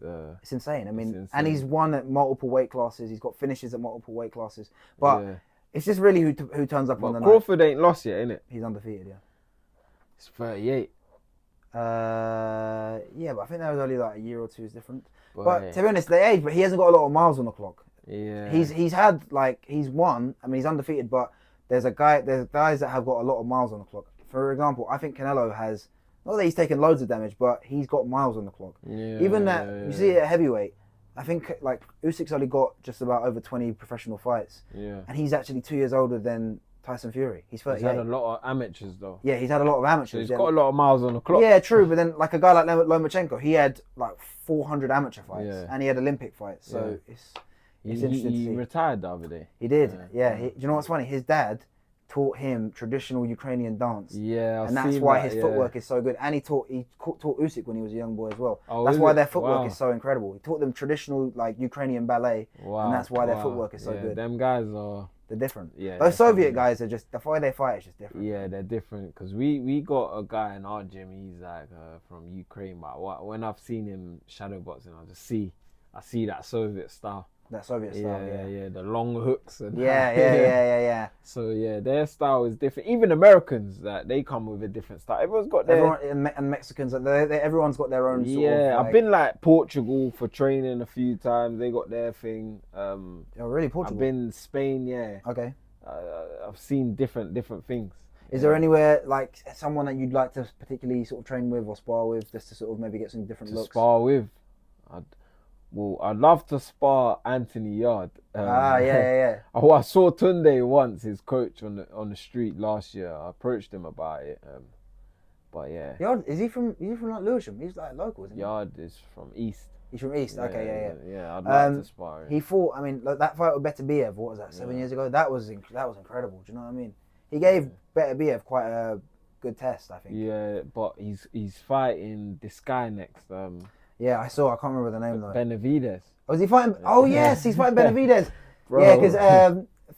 it's insane. I mean, and he's won at multiple weight classes. He's got finishes at multiple weight classes. But it's just really who turns up on the night. Crawford ain't lost yet, innit? He's undefeated, yeah. He's 38. Yeah, but I think that was only like a year or two's different. But to be honest, they age, but he hasn't got a lot of miles on the clock. Yeah. He's won. I mean, he's undefeated, but there's guys that have got a lot of miles on the clock. For example, I think Canelo has, not that he's taken loads of damage, but he's got miles on the clock. Yeah, even that you see it at heavyweight. I think like Usyk's only got just about over 20 professional fights. Yeah. And he's actually 2 years older than Tyson Fury. He's 38. He's had a lot of amateurs though. Yeah, he's had a lot of amateurs. So he's got a lot of miles on the clock. Yeah, true. But then like a guy like Lomachenko, he had like 400 amateur fights and he had Olympic fights. So it's interesting to see. He retired the other day. He did. Yeah. Do you know what's funny? His dad taught him traditional Ukrainian dance. Yeah, and that's why his footwork is so good. And he taught Usyk when he was a young boy as well. Oh, that's why their footwork is so incredible. He taught them traditional like Ukrainian ballet, and that's why their footwork is so good. Them guys are... They're different. Yeah, those Soviet guys are just, the way they fight is just different. Yeah, they're different. Because we got a guy in our gym, he's like from Ukraine, but when I've seen him shadowboxing, I see that Soviet style. That Soviet style, yeah. The long hooks and yeah. So yeah, their style is different. Even Americans, that they come with a different style. Everyone's got their... and Mexicans, everyone's got their own sort of... Yeah, I've been like Portugal for training a few times. They got their thing. Oh, really? Portugal? I've been Spain, yeah. Okay. I've seen different things. Is there anywhere, like, someone that you'd like to particularly sort of train with or spar with, just to sort of maybe get some different looks? Spar with? Well, I'd love to spar Anthony Yard. Yeah. Oh, I saw Tunde once, his coach on the street last year. I approached him about it. But yeah. Yard, is he from like Lewisham? He's like local, isn't he? Yard is from East. He's from East. Okay, yeah. Yeah, I'd like to spar him. He fought. I mean, like, that fight with Better Biev. What was that? 7 years ago. That was incredible. Do you know what I mean? He gave Better Biev quite a good test, I think. Yeah, but he's fighting this guy next. Yeah, I saw. I can't remember the name though. Benavidez. Oh, is he fighting? Oh yes, he's fighting Benavidez. Yeah, because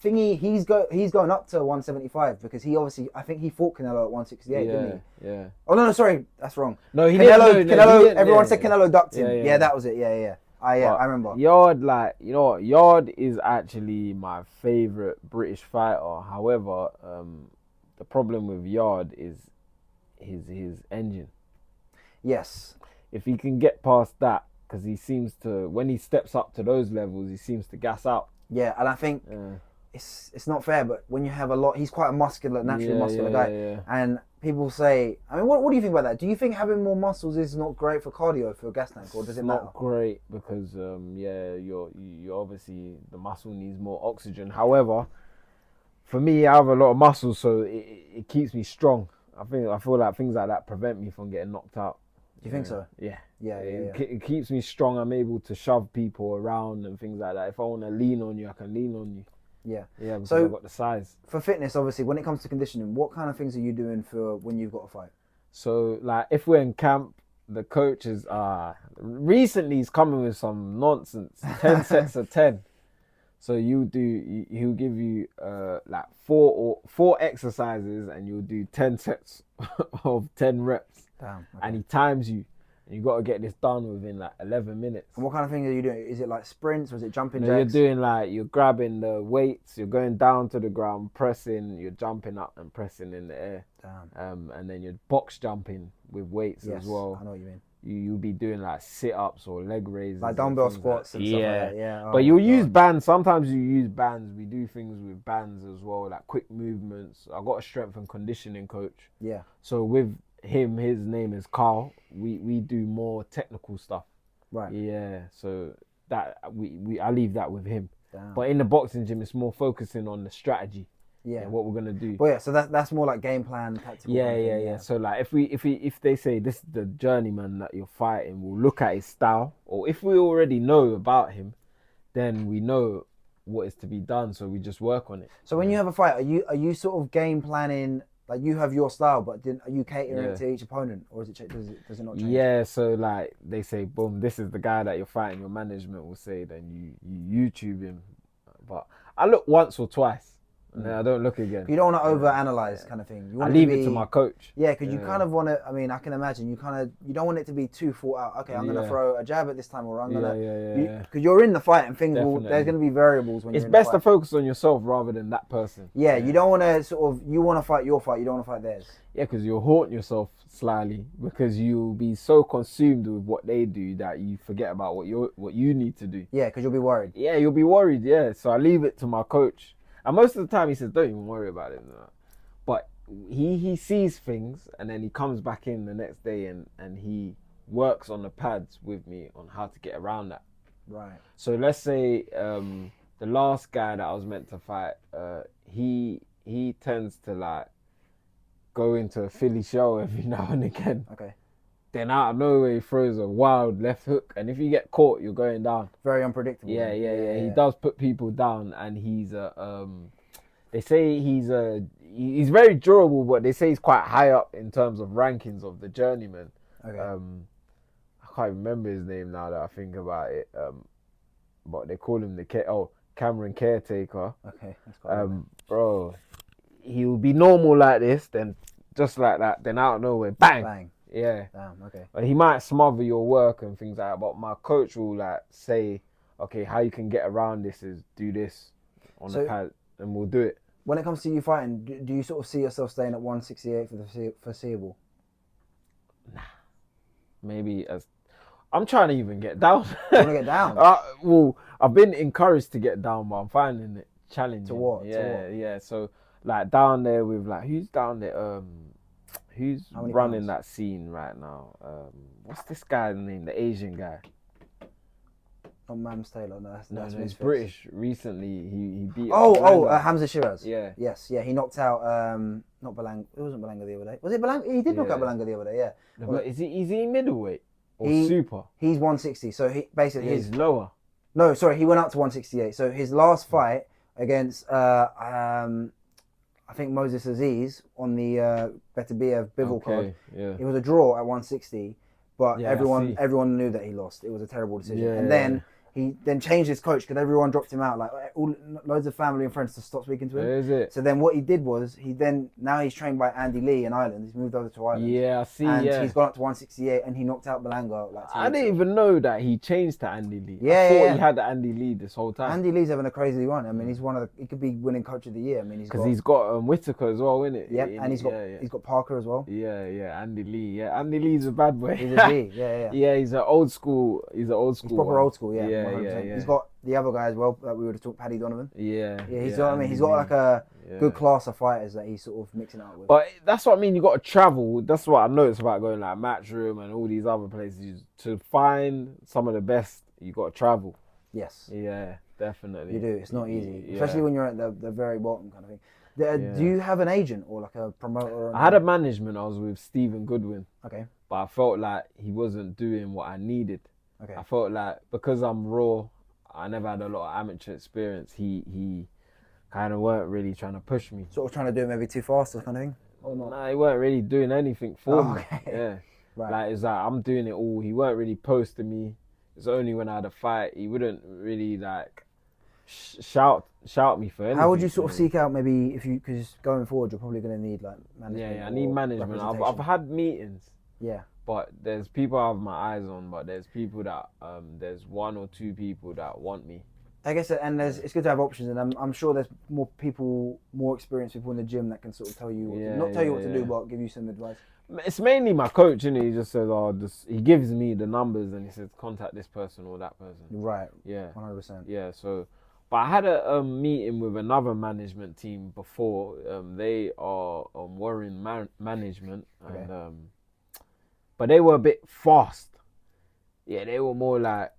thingy, he's going up to 175 because he obviously, I think he fought Canelo at 168, didn't he? Yeah. Oh no, sorry, that's wrong. No, he Canelo. didn't. Canelo. Everyone said Canelo ducked him. Yeah, that was it. Yeah. I remember. Yard, like, you know what? Yard is actually my favorite British fighter. However, the problem with Yard is his engine. Yes. If he can get past that, because he seems to, when he steps up to those levels, he seems to gas out. Yeah, and I think it's not fair, but when you have a lot, he's quite a naturally muscular guy. Yeah. And people say, I mean, what do you think about that? Do you think having more muscles is not great for cardio for a gas tank, or does it matter? Not great because you're obviously, the muscle needs more oxygen. However, for me, I have a lot of muscle, so it keeps me strong. I feel like things like that prevent me from getting knocked out. Do you think so? Yeah. It keeps me strong. I'm able to shove people around and things like that. If I want to lean on you, I can lean on you. Yeah. Yeah, because so, I've got the size. For fitness, obviously, when it comes to conditioning, what kind of things are you doing for when you've got a fight? So, like, if we're in camp, the coach is recently he's coming with some nonsense. 10 sets of 10. So he'll give you like four exercises, and you'll do 10 sets of 10 reps. Damn. Okay. And he times you. And you got to get this done within like 11 minutes. And what kind of things are you doing? Is it like sprints, or is it jumping jacks? You're doing like, you're grabbing the weights, you're going down to the ground, pressing, you're jumping up and pressing in the air. Damn. And then you're box jumping with weights as well. I know what you mean. You'll be doing like sit-ups or leg raises. Like dumbbell squats and stuff like that. Yeah. But you'll use bands. Sometimes you use bands. We do things with bands as well, like quick movements. I got a strength and conditioning coach. Yeah. So with him, his name is Carl. We do more technical stuff. Right. Yeah. So that I leave that with him. Damn. But in the boxing gym, it's more focusing on the strategy. Yeah. And what we're gonna do. Well, yeah. So that's more like game plan, tactical. Yeah. So like, if they say this is the journeyman that you're fighting, we'll look at his style. Or if we already know about him, then we know what is to be done. So we just work on it. So when you have a fight, are you sort of game planning? Like, you have your style, but are you catering it to each opponent, or does it not change? Yeah, so like they say, boom, this is the guy that you're fighting. Your management will say, then you YouTube him. But I look once or twice, and then I don't look again. You don't want to over-analyze kind of thing. I leave it to my coach. Yeah, because you kind of want to. I mean, I can imagine you don't want it to be too thought out. Okay, I'm gonna throw a jab at this time, or I'm gonna. Because you're in the fight, and things there's gonna be variables when you're in the fight. It's best to focus on yourself rather than that person. Yeah, you don't want to you want to fight your fight. You don't want to fight theirs. Yeah, because you'll haunt yourself slyly, because you'll be so consumed with what they do that you forget about what you need to do. Yeah, because you'll be worried. Yeah, you'll be worried. Yeah, so I leave it to my coach. And most of the time he says, don't even worry about it. But he sees things, and then he comes back in the next day and he works on the pads with me on how to get around that. Right. So let's say the last guy that I was meant to fight, he tends to like go into a Philly shell every now and again. Okay. Then out of nowhere he throws a wild left hook, and if you get caught, you're going down. Very unpredictable. Yeah. He does put people down, and he's they say he's he's very durable, but they say he's quite high up in terms of rankings of the journeyman. Okay. I can't remember his name now that I think about it. But they call him Cameron Caretaker. Okay. That's quite bro, he'll be normal like this, then just like that, then out of nowhere, bang. Bang. Yeah. Damn, okay. He might smother your work and things like that, but my coach will like say, okay, how you can get around this is do this on the pad, and we'll do it. When it comes to you fighting, do you sort of see yourself staying at 168 for the foreseeable? Nah. Maybe I'm trying to even get down. You want to get down? Well, I've been encouraged to get down, but I'm finding it challenging. To what? Yeah. So like down there with like, who's down there? Who's running that scene right now? What's this guy's name? The Asian guy. Not Mams Taylor. No, that's No, that's he's Misfits. British. Recently, he beat. Hamza Shiraz. Yeah. Yes, yeah. He knocked out not Belanga. It wasn't Belanga the other day. Was it Belanga? He did knock out Belanga the other day. Yeah. No, but is he middleweight or He- super? He's 160. So he basically He's lower. No, sorry, he went up to 168. So his last fight against I think Moses Aziz on the Beterbiev Bivol card, Yeah. it was a draw at 160, but Yeah, I see. everyone knew that he lost. It was a terrible decision. Yeah, and yeah, then he then changed his coach because everyone dropped him out. Like loads of family and friends to stop speaking to him. Is it? So then what he did was now he's trained by Andy Lee in Ireland. He's moved over to Ireland. Yeah, I see. And Yeah. he's gone up to 168 and he knocked out Belanga. Like 2 I weeks didn't ago. even know that he changed to Andy Lee. Yeah, I thought yeah. he had Andy Lee this whole time. Andy Lee's having a crazy run. I mean, he's he could be winning coach of the year. I mean, Because he's got Whittaker as well, innit? Yep, and he's got Parker as well. Yeah, Andy Lee. Yeah, Andy Lee's a bad boy. He's a G. Yeah. Yeah, he's an old school. He's He's proper old school. Yeah, Yeah, 100%. yeah. He's got the other guy as well that we would have talked, Paddy Donovan. Yeah. Yeah, he's got. I mean, he's got like a good class of fighters that he's sort of mixing out with. But that's what I mean. You got to travel. That's what I noticed about going like Matchroom and all these other places. To find some of the best, you got to travel. Yes, Yeah, definitely. you do. It's not easy, Yeah. especially when you're at the very bottom kind of thing. Do you have an agent or like a promoter? Or I had a management. I was with Stephen Goodwin, Okay. but I felt like he wasn't doing what I needed. Okay. I felt like because I'm raw, I never had a lot of amateur experience. He kind of weren't really trying to push me. Sort of trying to do it maybe too fast or kind of thing. Or not? Nah, he weren't really doing anything for me. Okay. Yeah. Right. Like it's like I'm doing it all. He weren't really posting me. It's only when I had a fight he wouldn't really like shout me for anything. How would you sort of seek out maybe because going forward you're probably going to need like management? Yeah, I need management. I've had meetings. Yeah. But there's people I have my eyes on, but there's people that there's 1 or 2 people that want me. I guess, and it's good to have options, and I'm sure there's more experienced people in the gym that can sort of tell you, not tell you what to do, but give you some advice. It's mainly my coach, and he just says, he gives me the numbers, and he says, contact this person or that person. Right. Yeah. 100%. Yeah. So, but I had a meeting with another management team before. They are Warren Management, and but they were a bit fast. Yeah, they were more like,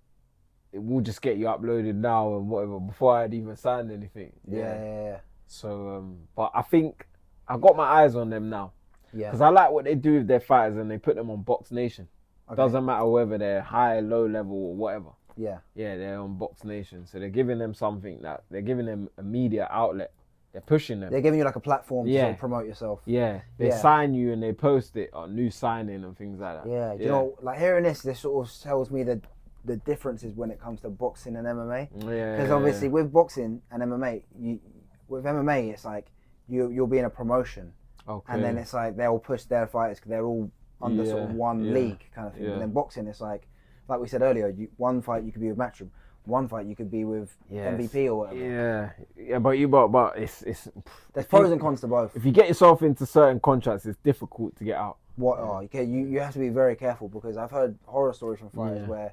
we'll just get you uploaded now and whatever, before I had even signed anything. Yeah. So, but I think I got my eyes on them now. Yeah. Because I like what they do with their fighters and they put them on Box Nation. Okay. Doesn't matter whether they're high, low level or whatever. Yeah. Yeah, they're on Box Nation. So they're giving them something they're giving them a media outlet. They're pushing them. They're giving you like a platform to sort of promote yourself. Yeah. They sign you and they post it on new signing and things like that. Yeah. Do you know, like hearing this sort of tells me that the differences when it comes to boxing and MMA. Yeah. Because obviously with boxing and MMA, with MMA it's like you'll be in a promotion. Okay. And then it's like they'll push their fighters because they're all under sort of one league kind of thing. Yeah. And then boxing, it's like we said earlier, one fight you could be with Matchroom, one fight you could be with MVP or whatever. Yeah, but it's There's pros and cons to both. if you get yourself into certain contracts, it's difficult to get out. Okay, you have to be very careful because I've heard horror stories from fighters where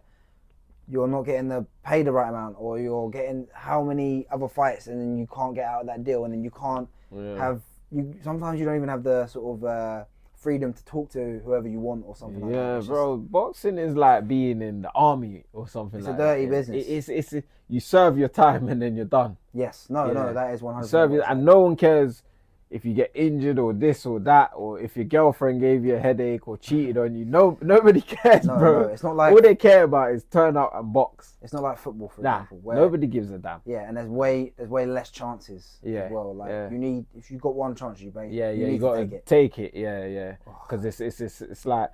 you're not getting paid the right amount, or you're getting how many other fights, and then you can't get out of that deal, and then you can't have. Sometimes you don't even have the sort of freedom to talk to whoever you want or something like that. Yeah, bro. Boxing is like being in the army or something like that. It's a dirty business. It's you serve your time and then you're done. Yes. No, that is 100%. Serve it, and no one cares if you get injured or this or that, or if your girlfriend gave you a headache or cheated on you. Nobody cares, bro. No, it's not like all they care about is turn up and box. It's not like football, for example. Where, nobody gives a damn. Yeah, and there's way less chances as well. Like if you got one chance, you got to take it. Yeah. Because it's like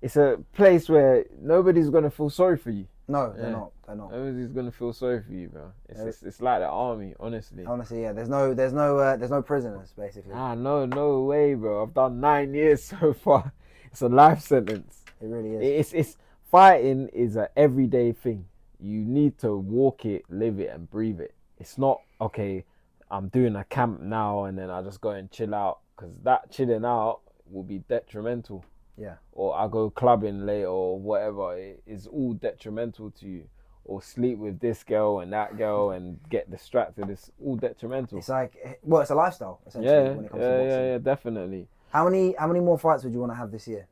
it's a place where nobody's gonna feel sorry for you. No, they're not. Nobody's gonna feel sorry for you, bro. It's like the army, honestly. Honestly, yeah. There's no prisoners, basically. No way, bro. I've done 9 years so far. It's a life sentence. It really is. It's fighting is an everyday thing. You need to walk it, live it, and breathe it. It's not okay. I'm doing a camp now, and then I just go and chill out, because that chilling out will be detrimental. Yeah. Or I go clubbing late or whatever. It is all detrimental to you. Or sleep with this girl and that girl and get distracted. It's all detrimental. It's like, it's a lifestyle essentially when it comes to boxing. Yeah, definitely. How many more fights would you want to have this year?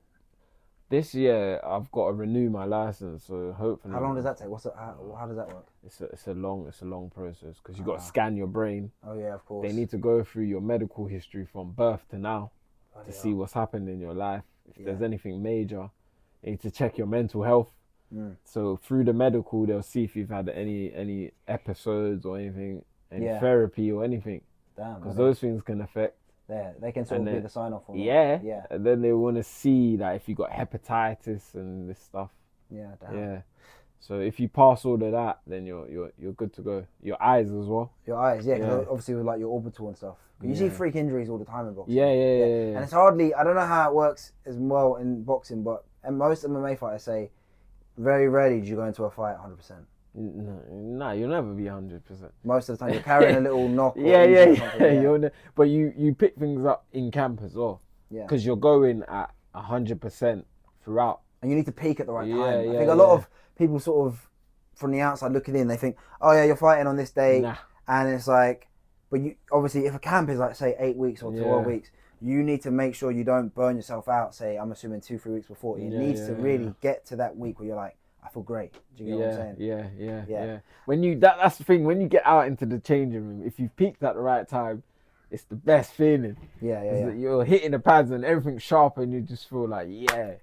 This year I've got to renew my license, so hopefully. How long does that take? How does that work? It's a long process because you got to scan your brain. Oh yeah, of course. They need to go through your medical history from birth to now to see what's happened in your life. If there's anything major, they need to check your mental health. So through the medical, they'll see if you've had any episodes or anything, any therapy or anything. Damn. Because those things can affect. Yeah, they can sort of be the sign off. Yeah. And then they want to see that if you got hepatitis and this stuff. Yeah. Damn. Yeah. So if you pass all of that, then you're good to go. Your eyes as well. Your eyes, yeah. Cause obviously with like your orbital and stuff. You see freak injuries all the time in boxing. Yeah. And it's hardly. I don't know how it works as well in boxing, but most MMA fighters say very rarely do you go into a fight 100%. No, you'll never be 100%. Most of the time, you're carrying a little knock. Yeah. But you pick things up in camp as well. Yeah. Because you're going at 100% throughout. And you need to peak at the right time. I think a lot of people sort of, from the outside looking in, they think, oh yeah, you're fighting on this day. Nah. And it's like, but you obviously, if a camp is like, say, 8 weeks or 12 weeks, you need to make sure you don't burn yourself out, say, I'm assuming 2-3 weeks before. It needs to really get to that week where you're like, I feel great. Do you get what I'm saying? Yeah. When that's the thing, when you get out into the changing room, if you've peaked at the right time, it's the best feeling. Yeah. You're hitting the pads and everything's sharp and you just feel like, yeah.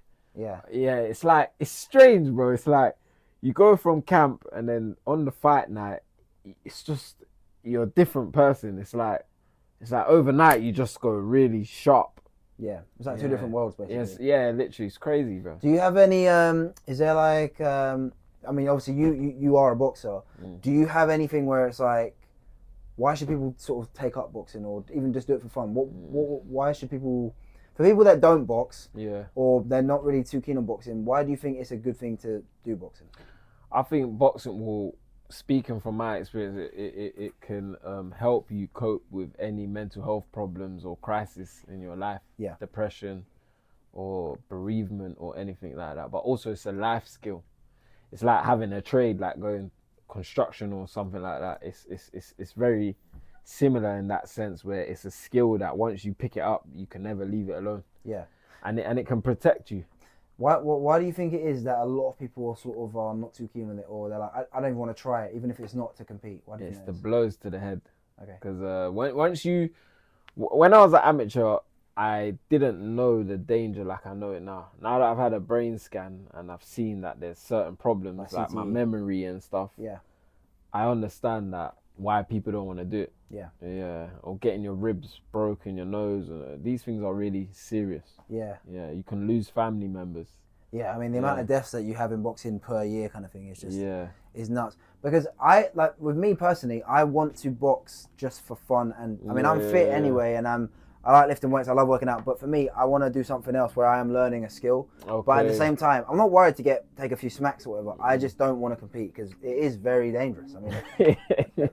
It's like, it's strange, bro. It's like you go from camp and then on the fight night, it's just, you're a different person. It's like overnight you just go really sharp. Yeah, it's like two different worlds, basically. Yes, yeah, literally, it's crazy, bro. Do you have any? Is there like? I mean, obviously, you are a boxer. Do you have anything where it's like, why should people sort of take up boxing or even just do it for fun? Why should people? For people that don't box, or they're not really too keen on boxing, why do you think it's a good thing to do boxing? I think boxing will. Speaking from my experience, it can help you cope with any mental health problems or crisis in your life, depression or bereavement or anything like that. But also it's a life skill. It's like having a trade, like going construction or something like that. It's very similar in that sense where it's a skill that once you pick it up, you can never leave it alone. Yeah. And it can protect you. Why do you think it is that a lot of people are not too keen on it, or they're like, I don't even want to try it, even if it's not to compete? Why do you think it's the blows to the head. Okay. Because when I was an amateur, I didn't know the danger like I know it now. Now that I've had a brain scan and I've seen that there's certain problems like my memory and stuff. Yeah. I understand that why people don't want to do it. Yeah. Or getting your ribs broken, your nose. These things are really serious. Yeah. You can lose family members. Yeah, I mean the amount of deaths that you have in boxing per year, kind of thing, is just is nuts. Because with me personally, I want to box just for fun, and I mean I'm fit anyway, and I like lifting weights, I love working out, but for me, I want to do something else where I am learning a skill. Okay. But at the same time, I'm not worried to take a few smacks or whatever. I just don't want to compete because it is very dangerous. I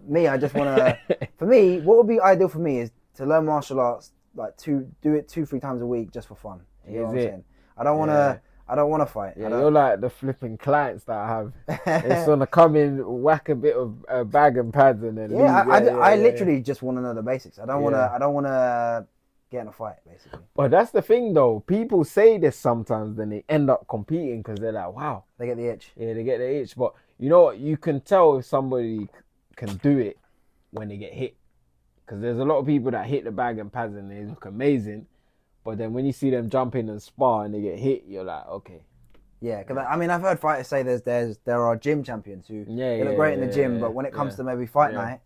mean, I just want to. For me, what would be ideal for me is to learn martial arts, like do it 2-3 times a week just for fun. You know what I'm saying? I don't want to. I don't want to fight. Yeah, you're like the flipping clients that I have. It's gonna come in, whack a bit of bag and pads, and then leave. I literally just want to know the basics. I don't want to get in a fight, basically. But that's the thing, though. People say this sometimes, then they end up competing because they're like, wow, they get the itch. Yeah, they get the itch. But you know what? You can tell if somebody can do it when they get hit, because there's a lot of people that hit the bag and pads and they look amazing. But then when you see them jump in and spar and they get hit, you're like, okay. Yeah, because I mean, I've heard fighters say there are gym champions who look great in the gym, but when it comes to maybe fight night,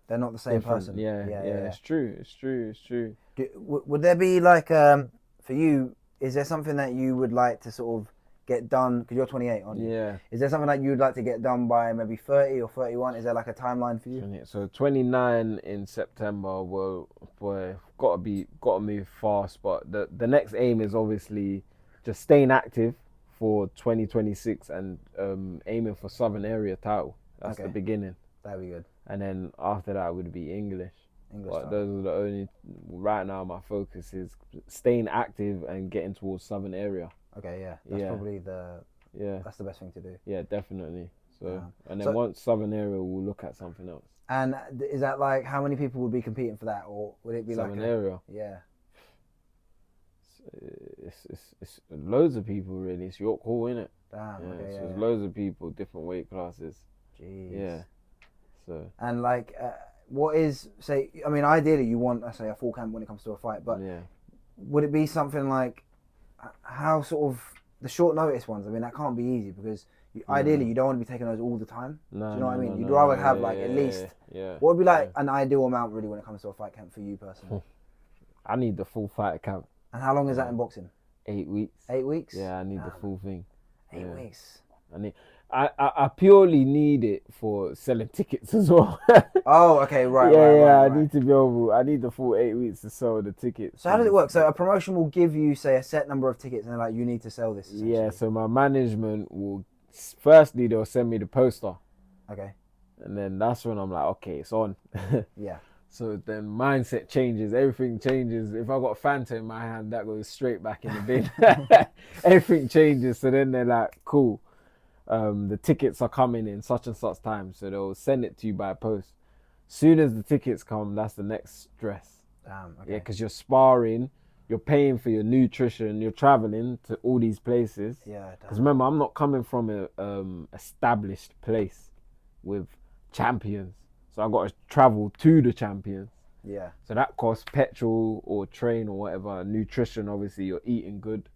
they're not the same person. Yeah. It's true. Would there be like, for you, is there something that you would like to sort of get done? Because you're 28, aren't you? Yeah. Is there something that you would like to get done by maybe 30 or 31? Is there like a timeline for you? So 29 in September. Well, boy, got to move fast. But the next aim is obviously just staying active for 2026 and aiming for Southern Area title. That's the beginning. That'd be good. And then after that would be English. But those are the only. Right now, my focus is staying active and getting towards Southern Area. Okay, yeah, that's probably that's the best thing to do. Yeah, definitely. So, and then once Southern Area, we'll look at something else. And is that like how many people would be competing for that, or would it be Southern like Area? Yeah. it's loads of people really. It's York Hall, innit? Damn. Yeah, Okay. so Yeah. there's loads of people, different weight classes. Jeez. Yeah. So. And like, what is say? I mean, ideally, you want, I say, a full camp when it comes to a fight, but Yeah. would it be something like how sort of the short notice ones? I mean, that can't be easy because ideally you don't want to be taking those all the time. No, do you know what I mean? no, You'd no, rather no, have yeah, like at least. Yeah. What would be like an ideal amount really when it comes to a fight camp for you personally? I need the full fight camp. And how long is that in boxing? 8 weeks. 8 weeks? Yeah, I need the full thing. 8 weeks. I purely need it for selling tickets as well. Oh, okay, right. I need to be able. I need the full 8 weeks to sell the tickets. So how does it work? So a promotion will give you, say, a set number of tickets, and they're like, you need to sell this. Yeah. So my management will firstly they'll send me the poster. Okay. And then that's when I'm like, okay, it's on. Yeah. So then mindset changes, everything changes. If I got Fanta in my hand, that goes straight back in the bin. Everything changes. So then they're like, cool. The tickets are coming in such and such time, so they'll send it to you by post. Soon as the tickets come, that's the next stress. Damn. Okay. Yeah, because you're sparring, you're paying for your nutrition, you're traveling to all these places. Yeah. Because remember, I'm not coming from a established place with champions, so I got to travel to the champions. Yeah. So that costs petrol or train or whatever. Nutrition, obviously, you're eating good.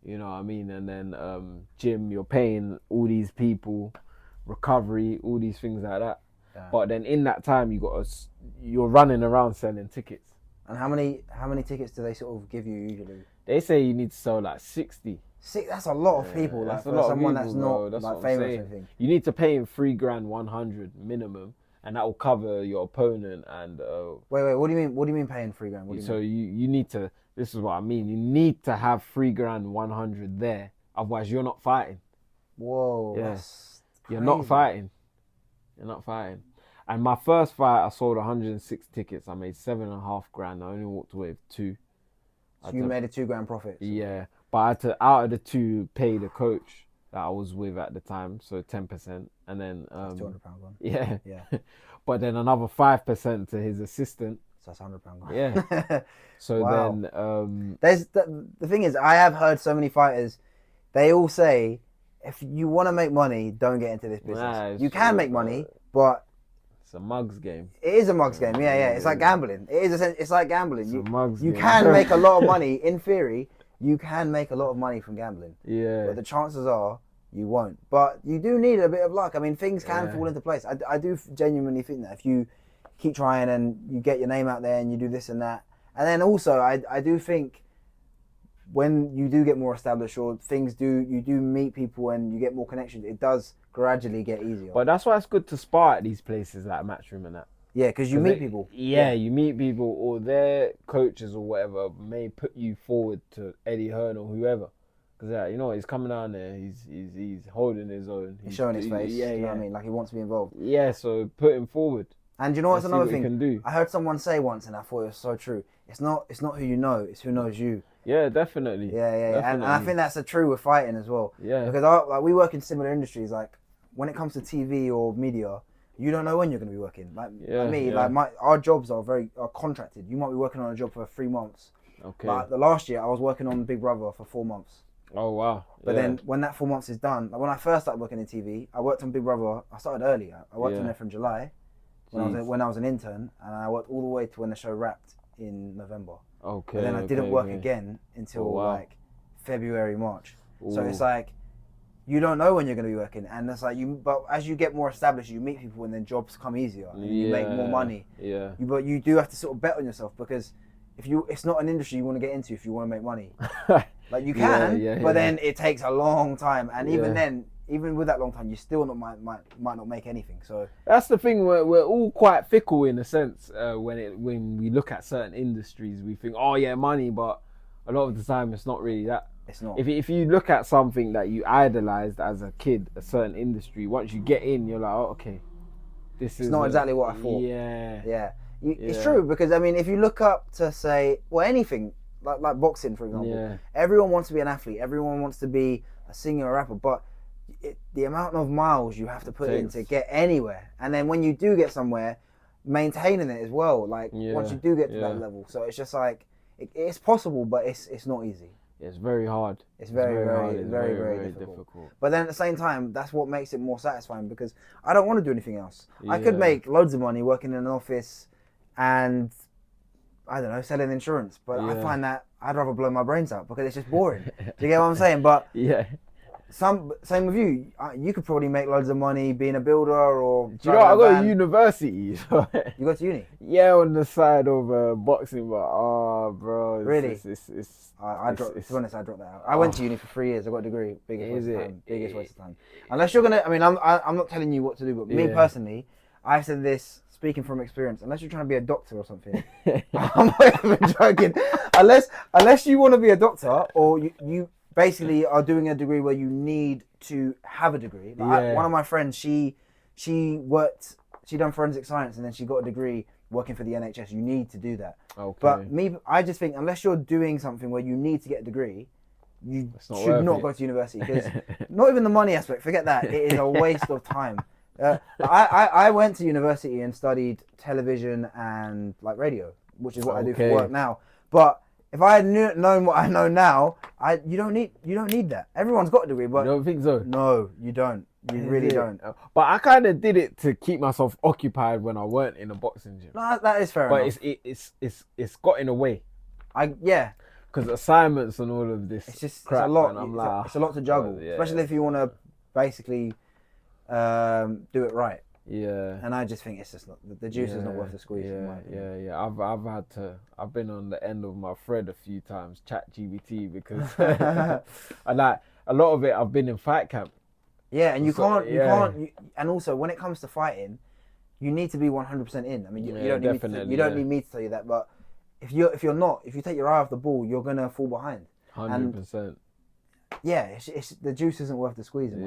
You know what I mean? And then gym, you're paying all these people, recovery, all these things like that. Yeah. But then in that time, you're running around selling tickets. And how many tickets do they sort of give you usually? They say you need to sell like 60. That's a lot of people. Like for someone that's not like famous or anything. You need to pay him $3,100 minimum, and that will cover your opponent. And wait, what do you mean? What do you mean paying $3,000? What do you mean? You need to. This is what I mean. You need to have $3,100 there, otherwise you're not fighting. Whoa, yeah. That's You're crazy. not fighting. You're not fighting. And my first fight, I sold 106 tickets. I made $7.5 grand. I only walked away with 2. So you made a $2,000 profit. So. Yeah, but I had to, out of the 2, pay the coach that I was with at the time, so 10%, and then that's £200 gone. Yeah. Yeah. But then another 5% to his assistant. So that's £100 gone. Yeah. So wow. Then there's the thing is, I have heard so many fighters, they all say, if you want to make money, don't get into this business. You can make money, but it's a mugs game. It is a mugs game. Yeah. It's like gambling. It's like gambling. It's a mugs you game. can make a lot of money in theory. You can make a lot of money from gambling. Yeah. But the chances are you won't. But you do need a bit of luck. I mean, things can fall into place. I do genuinely think that if you keep trying and you get your name out there and you do this and that, and then also I do think when you do get more established or you do meet people and you get more connections, it does gradually get easier. But that's why it's good to spar at these places like Matchroom and that. Yeah, because you meet people. Yeah, you meet people, or their coaches or whatever may put you forward to Eddie Hearn or whoever. Because you know he's coming down there, he's holding his own. He's showing his face. You know what I mean? Like he wants to be involved. Yeah, so put him forward. And you know what's another thing? Can do. I heard someone say once, and I thought it was so true. It's not who you know, it's who knows you. Yeah, definitely. Yeah. Definitely. And I think that's true with fighting as well. Yeah. Because we work in similar industries. Like when it comes to TV or media, you don't know when you're going to be working. Like our jobs are contracted. You might be working on a job for 3 months. Okay. Like the last year, I was working on Big Brother for 4 months. Oh wow. But then when that 4 months is done, like when I first started working in TV, I worked on Big Brother. I started early. I worked on there from July when I was an intern, and I worked all the way to when the show wrapped in November. Okay. But then I didn't work again until like February, March. Ooh. So it's like you don't know when you're going to be working, and it's like but as you get more established, you meet people, and then jobs come easier, and you make more money. Yeah. But you do have to sort of bet on yourself, because it's not an industry you want to get into if you want to make money. Like you can, but then it takes a long time, and even then, even with that long time, you still might not make anything. So that's the thing. We're all quite fickle in a sense. When we look at certain industries, we think, oh yeah, money, but a lot of the time it's not really that. It's not. If you look at something that you idolized as a kid, a certain industry, once you get in, you're like, oh, okay, this is not exactly what I thought. Yeah. It's true, because I mean, if you look up to say, well, anything like boxing, for example, everyone wants to be an athlete, everyone wants to be a singer or rapper, but the amount of miles you have to put in to get anywhere, and then when you do get somewhere, maintaining it as well. Like once you do get to that level, so it's just like it's possible, but it's not easy. It's very hard. It's very difficult. But then at the same time, that's what makes it more satisfying because I don't want to do anything else. I could make loads of money working in an office and, I don't know, selling insurance. But I find that I'd rather blow my brains out because it's just boring. Do you get what I'm saying? But same with you. You could probably make loads of money being a builder or. Do you know I go to university? You go to uni? Yeah, on the side of boxing, but bro. Really? I dropped. To be honest, I dropped that out. I went to uni for 3 years. I got a degree. Biggest waste of time. Biggest waste of time. Unless you're gonna. I mean, I'm not telling you what to do, but me personally, I said this. Speaking from experience, unless you're trying to be a doctor or something, I'm not even joking. Unless you want to be a doctor or you basically are doing a degree where you need to have a degree. Like one of my friends, she done forensic science and then she got a degree working for the NHS. You need to do that. Okay. But I just think unless you're doing something where you need to get a degree, you should not go to university because not even the money aspect. Forget that. It is a waste of time. I went to university and studied television and like radio, which is what I do for work now. But if I had known what I know now, you don't need that. Everyone's got a degree, but you don't think so? No, you don't. You really don't. But I kind of did it to keep myself occupied when I weren't in a boxing gym. No, that is fair enough. But it's got in a way. Because assignments and all of this. It's just crap, it's a lot. like, it's a lot to juggle, especially if you want to basically do it right. Yeah. And I just think it's just not, the juice is not worth the squeeze. I've been on the end of my thread a few times, ChatGPT, because and like a lot of it I've been in fight camp. Yeah, and you can't, and also when it comes to fighting, you need to be 100% in. I mean, you don't need me to tell you that, but if you take your eye off the ball, you're gonna fall behind. 100%. Yeah, it's the juice isn't worth the squeezing.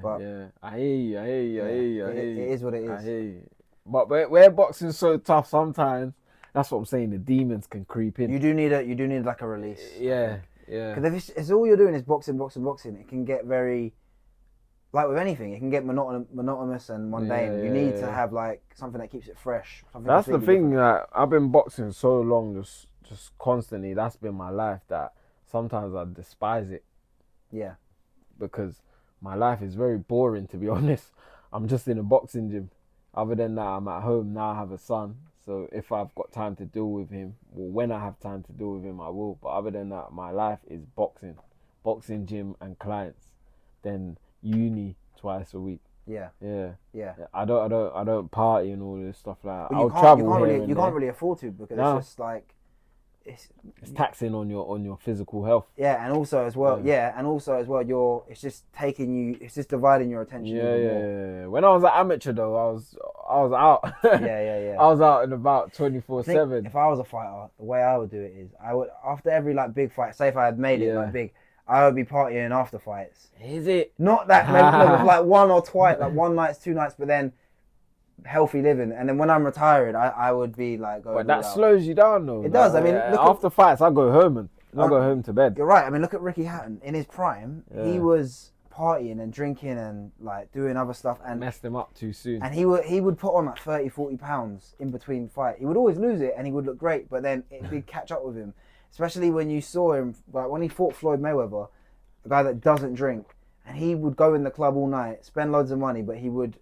But I hear you. It is what it is. I hear you. But where boxing's so tough, sometimes that's what I'm saying. The demons can creep in. You do need like a release. Yeah. Because if it's all you're doing is boxing, it can get very, like with anything, it can get monotonous and mundane. You need to have like something that keeps it fresh. That's the thing. That I've been boxing so long, just constantly. That's been my life. That sometimes I despise it. Yeah. Because my life is very boring, to be honest. I'm just in a boxing gym. Other than that, I'm at home now. I have a son, so if I've got time to deal with him, well, when I have time to deal with him, I will. But other than that, my life is boxing gym and clients. Then uni twice a week. Yeah. I don't party and all this stuff like that. I'll travel. You can't really afford to because it's just like it's taxing on your physical health. Yeah, and also as well, it's just dividing your attention. Yeah. When I was an amateur though, I was out. Yeah. I was out and about 24/7. If I was a fighter, the way I would do it is I would, after every like big fight, say if I had made it like big, I would be partying after fights. Is it? Not that maybe like one or twice, like one night, 2 nights, but then healthy living. And then when I'm retired, I would be like going. But that slows you down though. It does. I mean, after fights, I go home and I go home to bed. You're right. I mean, look at Ricky Hatton in his prime. He was partying and drinking and like doing other stuff and messed him up too soon. And he would put on like 30-40 pounds in between fight. He would always lose it and he would look great, but then it'd catch up with him. Especially when you saw him, like when he fought Floyd Mayweather, a guy that doesn't drink, and he would go in the club all night, spend loads of money, but he wouldn't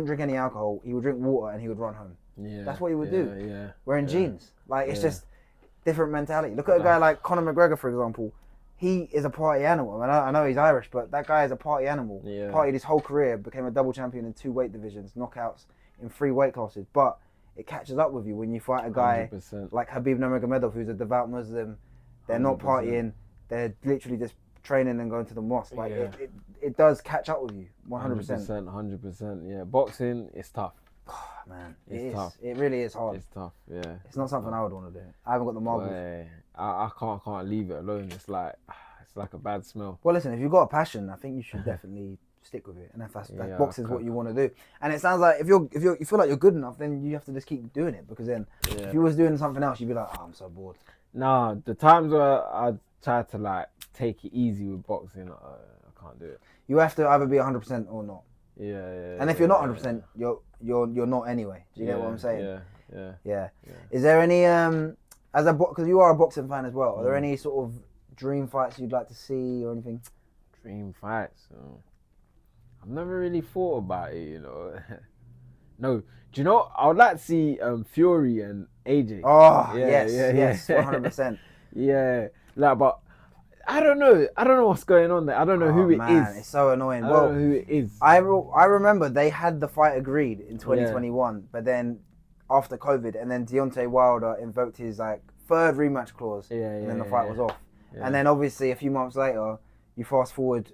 drink any alcohol. He would drink water and he would run home. Yeah, that's what he would do. Yeah, wearing jeans. Like it's just different mentality. Look at a guy like Conor McGregor, for example. He is a party animal. I know he's Irish, but that guy is a party animal. Yeah. Partied his whole career, became a double champion in 2 weight divisions, knockouts in 3 weight classes. But it catches up with you when you fight a guy 100%. Like Khabib Nurmagomedov, who's a devout Muslim. They're 100%. Not partying. They're literally just training and going to the mosque. Like it does catch up with you 100%. 100%. Yeah, boxing is tough. Oh, man, it's tough. It really is hard. It's tough. Yeah. It's not something I would want to do. I haven't got the marbles. I can't leave it alone. It's like a bad smell. Well, listen, if you've got a passion, I think you should definitely stick with it. And if that's boxing is what you want to do, and it sounds like if you feel like you're good enough, then you have to just keep doing it. Because then if you was doing something else, you'd be like, oh, I'm so bored. Nah, the times where I try to like take it easy with boxing, I can't do it. You have to either be 100% or not. Yeah. And if you're not 100%, you're not anyway. Do you get what I'm saying? Yeah. Is there any As a because you are a boxing fan as well. Are there any sort of dream fights you'd like to see or anything? Dream fights. I've never really thought about it, you know. No, do you know? I would like to see Fury and AJ. Oh yes, 100%. Yeah, like, but I don't know. I don't know what's going on there. I don't know who it is. It's so annoying. I don't know who it is. I remember they had the fight agreed in 2021, but then after COVID, and then Deontay Wilder invoked his like third rematch clause, and then the fight was off. Yeah. And then obviously a few months later, you fast forward,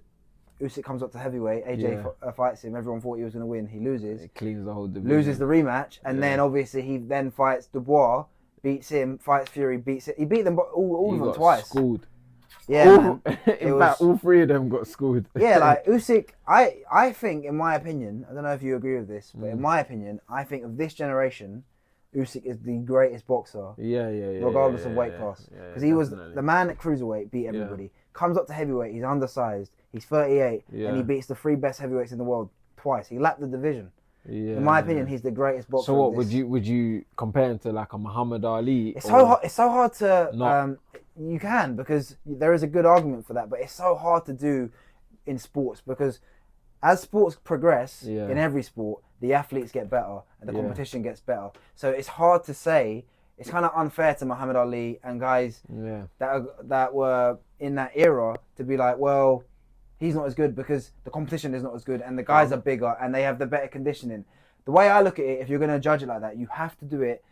Usyk comes up to heavyweight, AJ fights him. Everyone thought he was going to win. He loses. It cleans the whole division. Loses the rematch, and then obviously he then fights Dubois, beats him, fights Fury, beats it. He beat them all of them twice. Schooled. Yeah, man. In fact, all three of them got schooled. Yeah, like Usyk, I think, in my opinion, I don't know if you agree with this, but in my opinion, I think of this generation, Usyk is the greatest boxer. Regardless of weight class. Because he was the man at cruiserweight, beat everybody. Comes up to heavyweight, he's undersized, he's 38, and he beats the three best heavyweights in the world twice. He lapped the division. Yeah. In my opinion, he's the greatest boxer. So what would you compare him to, like a Muhammad Ali? It's so hard to you can, because there is a good argument for that, but it's so hard to do in sports, because as sports progress in every sport, the athletes get better and the competition gets better. So it's hard to say. It's kind of unfair to Muhammad Ali and guys that were in that era to be like, well, he's not as good because the competition is not as good and the guys are bigger and they have the better conditioning. The way I look at it, if you're going to judge it like that, you have to do it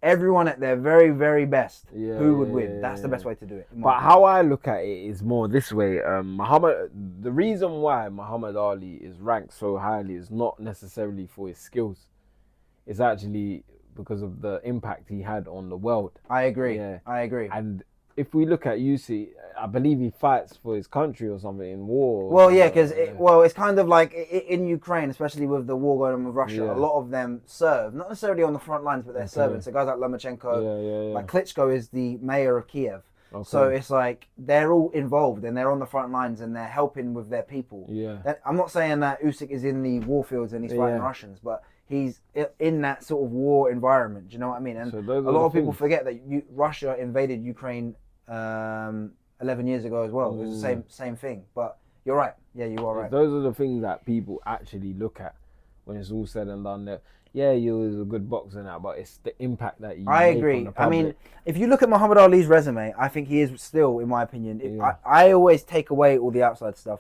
everyone at their very, very best. Who would win? That's the best way to do it. But how I look at it is more this way. The reason why Muhammad Ali is ranked so highly is not necessarily for his skills. It's actually because of the impact he had on the world. I agree. I agree. And if we look at Usyk, I believe he fights for his country or something in war. Well, yeah, because it's kind of like in Ukraine, especially with the war going on with Russia, a lot of them serve, not necessarily on the front lines, but they're serving. So guys like Lomachenko, like Klitschko is the mayor of Kiev. So it's like they're all involved and they're on the front lines and they're helping with their people. I'm not saying that Usyk is in the war fields and he's fighting Russians, but he's in that sort of war environment. Do you know what I mean? And a lot of people forget that Russia invaded Ukraine 11 years ago as well. It was the same thing. But you're right. Yeah, you are right. Those are the things that people actually look at when it's all said and done. Yeah, you was a good boxer now, but it's the impact that you make. I agree. On the public. I mean, if you look at Muhammad Ali's resume, I think he is still, in my opinion, I always take away all the outside stuff.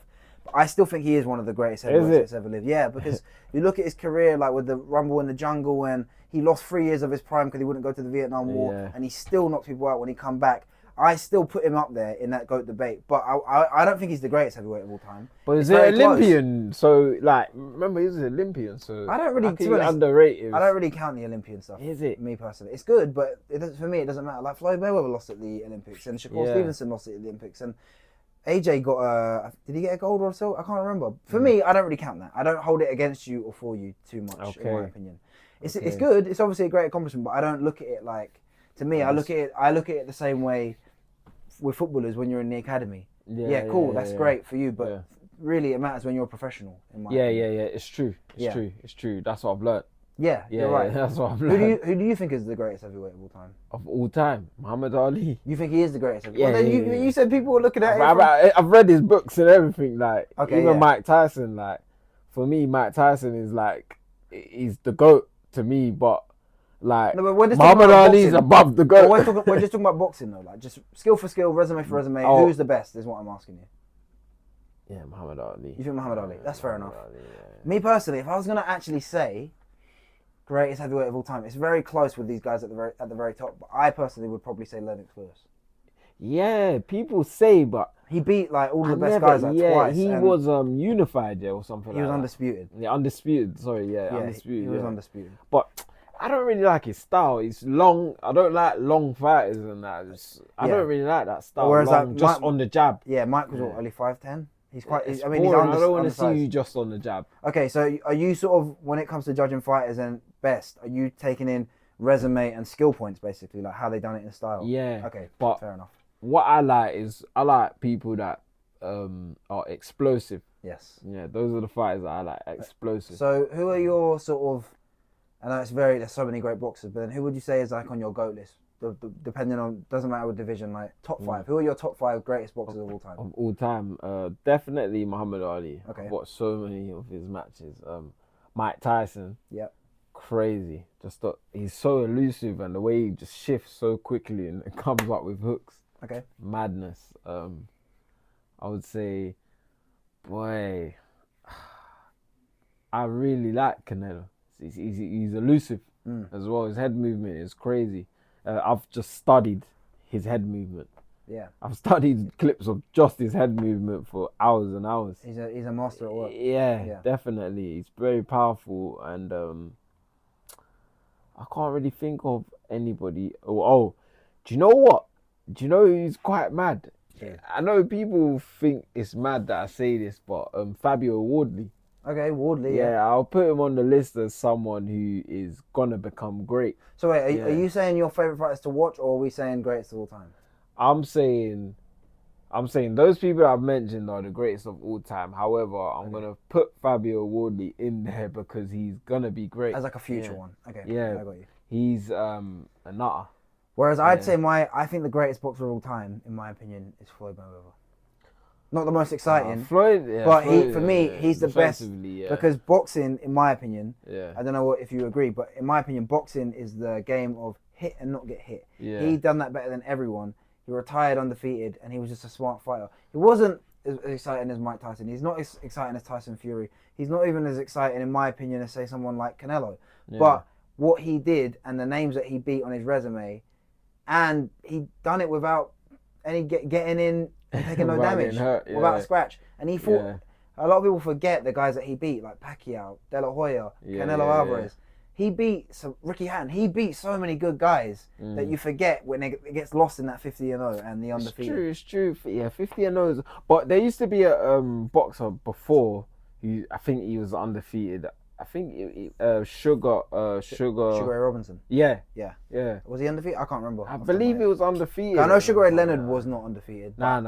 I still think he is one of the greatest heavyweights that's ever lived. Yeah, because you look at his career, like with the Rumble in the Jungle, and he lost 3 years of his prime because he wouldn't go to the Vietnam War, and he still knocked people out when he come back. I still put him up there in that GOAT debate, but I don't think he's the greatest heavyweight of all time. But is it Olympian? So, like, remember, he's an Olympian, so I don't really underrate him. I don't really count the Olympian stuff. Is it? Me personally, it's good, but for me, it doesn't matter. Like Floyd Mayweather lost at the Olympics, and Shakur Stevenson lost at the Olympics, and AJ got did he get a gold or a silver? I can't remember. For me, I don't really count that. I don't hold it against you or for you too much, in my opinion. It's good. It's obviously a great accomplishment, but I don't look at it like. To me, I look at it the same way with footballers when you're in the academy. Cool, that's great for you, but really it matters when you're a professional. In my opinion. It's true. It's true. That's what I've learned. Yeah, you're right. That's what I've learned. Who do you think is the greatest heavyweight of all time? Of all time, Muhammad Ali. You think he is the greatest heavyweight? You said people were looking at it. I've read his books and everything. Like even Mike Tyson. Like for me, Mike Tyson is like he's the GOAT to me, but. Like Muhammad Ali is above the GOAT. We're just talking about boxing though, like just skill for skill, resume for resume. Who's the best is what I'm asking you. Yeah, Muhammad Ali. You think Muhammad Ali? That's fair enough. Ali, Me personally, if I was gonna actually say greatest heavyweight of all time, it's very close with these guys at the very top. But I personally would probably say Lennox Lewis. Yeah, people say, but he beat like all the best guys like twice. He was unified or something. He was undisputed. Yeah, undisputed. Sorry, undisputed. He was undisputed. But I don't really like his style. It's long. I don't like long fighters and that. I don't really like that style. Whereas long, just on the jab. Yeah, Mike was only 5'10". He's quite. He's I don't want to see you just on the jab. Okay, so are you sort of, when it comes to judging fighters and best, are you taking in resume and skill points basically, like how they done it in style? Yeah. Okay, but fair enough. What I like people that are explosive. Yes. Yeah, those are the fighters that I like. Explosive. So who are your sort of? I know there's so many great boxers, but then who would you say is like on your GOAT list? depending on, doesn't matter what division, like top 5. Who are your top 5 greatest boxers of all time? Of all time, definitely Muhammad Ali. Okay. I've watched so many of his matches. Mike Tyson. Yep. Crazy. He's so elusive, and the way he just shifts so quickly and comes up with hooks. Okay. Madness. I would say, boy, I really like Canelo. He's elusive as well. His head movement is crazy. I've just studied his head movement. Yeah. I've studied clips of just his head movement for hours and hours. He's a master at work. Yeah, definitely. He's very powerful, and I can't really think of anybody. Oh, do you know what? Do you know who's quite mad? Yeah. I know people think it's mad that I say this, but Fabio Wardley. Okay, Wardley. Yeah, I'll put him on the list as someone who is gonna become great. So wait, are you saying your favorite fighters to watch, or are we saying greatest of all time? I'm saying those people I've mentioned are the greatest of all time. However, I'm gonna put Fabio Wardley in there because he's gonna be great As like a future one. Okay. Yeah, I got you. he's a nutter. Whereas I'd say I think the greatest boxer of all time, in my opinion, is Floyd Mayweather. Not the most exciting, Floyd, but Floyd, for me, he's the best because boxing, in my opinion, Yeah. I don't know if you agree, but in my opinion, boxing is the game of hit and not get hit. Yeah. He done that better than everyone. He retired undefeated, and he was just a smart fighter. He wasn't as exciting as Mike Tyson. He's not as exciting as Tyson Fury. He's not even as exciting, in my opinion, as say someone like Canelo. Yeah. But what he did and the names that he beat on his resume, and he done it without any getting in and taking no damage, without a scratch. And he fought. A lot of people forget the guys that he beat, like Pacquiao, De La Hoya, Canelo Alvarez. He beat Ricky Hatton. He beat so many good guys that you forget when it gets lost in that 50-0 and the undefeated. It's true. Yeah, 50-0. But there used to be a boxer before. I think he was undefeated. I think Sugar Ray Robinson. Yeah. Was he undefeated? I can't remember. I believe he was undefeated. I know Sugar Ray Leonard was not undefeated. Nah.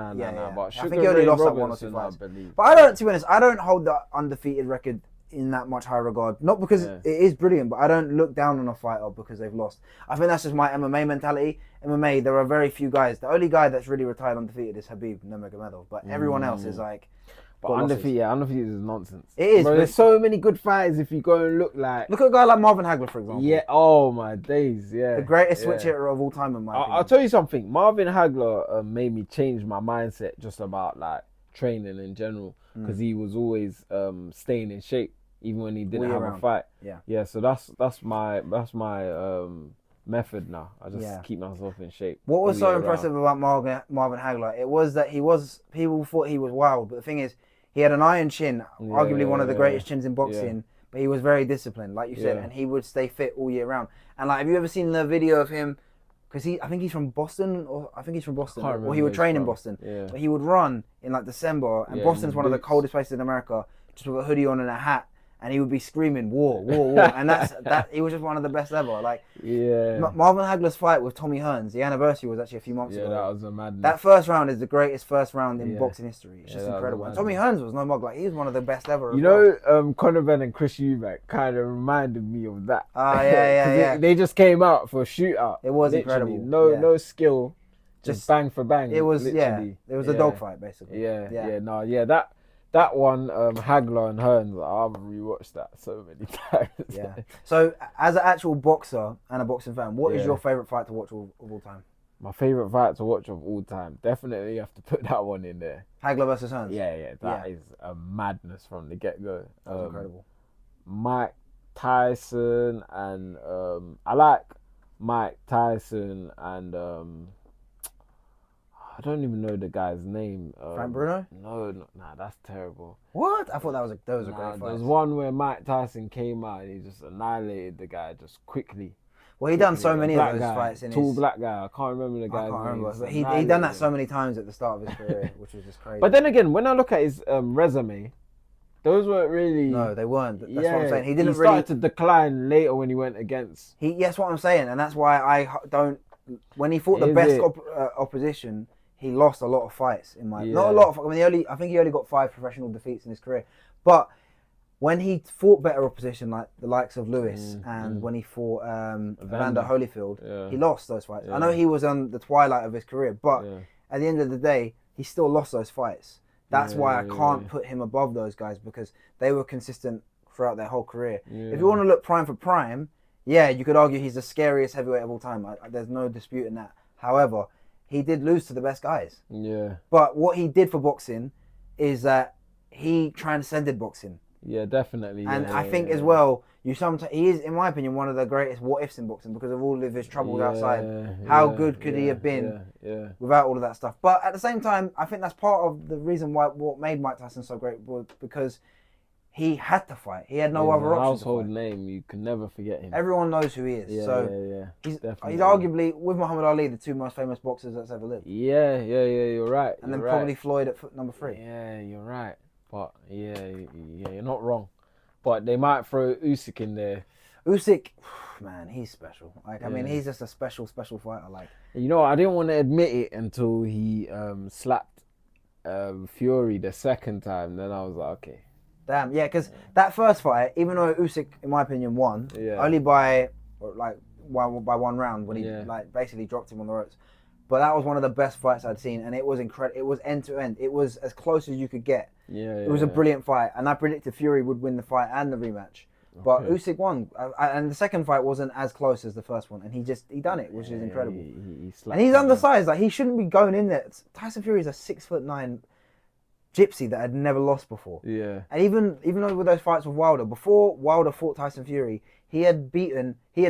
But I think he only lost like 1 or 2 fights. But to be honest, I don't hold the undefeated record in that much high regard. Not because it is brilliant, but I don't look down on a fighter because they've lost. I think that's just my MMA mentality. MMA, there are very few guys. The only guy that's really retired undefeated is Khabib Nurmagomedov, but everyone else is like. But undefeated is nonsense. It is. Bro, there's so many good fighters if you go and look at a guy like Marvin Hagler, for example. Yeah. Oh my days. Yeah. The greatest switch hitter of all time, in my opinion. I'll tell you something. Marvin Hagler made me change my mindset just about like training in general because he was always staying in shape even when he didn't have a fight. Yeah. So that's my method now. I just keep myself in shape. What was so impressive about Marvin Hagler? It was that people thought he was wild, but the thing is, he had an iron chin, arguably one of the greatest chins in boxing, but he was very disciplined, like you said, and he would stay fit all year round. And like, have you ever seen the video of him? Because I think he's from Boston, or he would train in Boston. But he would run in like December, and Boston's one of the coldest places in America, just with a hoodie on and a hat. And he would be screaming, war, war, war. And he was just one of the best ever. Like, Marvin Hagler's fight with Tommy Hearns, the anniversary was actually a few months ago. Yeah, that was a madness. That first round is the greatest first round in boxing history. It's just incredible. And Tommy Hearns was no mug. Like, he was one of the best ever. You know, Conor Benn and Chris Eubank kind of reminded me of that. Yeah. They just came out for a shootout. It was literally. incredible. No skill. Just bang for bang. It was, literally. It was a dogfight, basically. That one, Hagler and Hearns, I've rewatched that so many times. Yeah. So, as an actual boxer and a boxing fan, what is your favourite fight to watch of all time? My favourite fight to watch of all time, definitely have to put that one in there. Hagler versus Hearns? Yeah, that is a madness from the get-go. That was incredible. Mike Tyson and, I like Mike Tyson and, I don't even know the guy's name. Frank Bruno? No, that's terrible. What? I thought that was a great fight. There's one where Mike Tyson came out and he just annihilated the guy just quickly. Well, he done so many of those fights. Tall black guy. I can't remember the guy's name. I can't remember. But he done that so many times at the start of his career, which was just crazy. But then again, when I look at his resume, those weren't really... No, they weren't. That's what I'm saying. He started to decline later when he went against... That's what I'm saying. And that's why I don't... When he fought the best opposition... He lost a lot of fights in my not a lot of. I think he only got 5 professional defeats in his career, but when he fought better opposition, like the likes of Lewis, and when he fought Evander Holyfield, he lost those fights. I know he was on the twilight of his career, but at the end of the day, he still lost those fights. That's why I can't put him above those guys, because they were consistent throughout their whole career. If you want to look prime for prime, yeah, you could argue he's the scariest heavyweight of all time. There's no disputing that. However, he did lose to the best guys. Yeah. But what he did for boxing is that he transcended boxing. Yeah, definitely. And I think as well, he is, in my opinion, one of the greatest what ifs in boxing because of all of his troubles outside. How good could he have been without all of that stuff? But at the same time, I think that's part of the reason why what made Mike Tyson so great was because he had to fight. He had no other option. Household name, you can never forget him. Everyone knows who he is. He's arguably, with Muhammad Ali, the two most famous boxers that's ever lived. Yeah, you're right. And then probably Floyd at number 3. Yeah, you're right. But you're not wrong. But they might throw Usyk in there. Usyk, man, he's special. I mean, he's just a special fighter. Like, you know, I didn't want to admit it until he slapped Fury the second time. Then I was like, okay. Damn, yeah, because that first fight, even though Usyk, in my opinion, won, only by one round when he basically dropped him on the ropes. But that was one of the best fights I'd seen, and it was incredible. It was end to end. It was as close as you could get. It was a brilliant fight, and I predicted Fury would win the fight and the rematch. But Usyk won, and the second fight wasn't as close as the first one, and he done it, which is incredible. And he's undersized. Like, he shouldn't be going in there. Tyson Fury is a 6'9" gypsy that had never lost before. Yeah. And even though with those fights with Wilder, before Wilder fought Tyson Fury, he had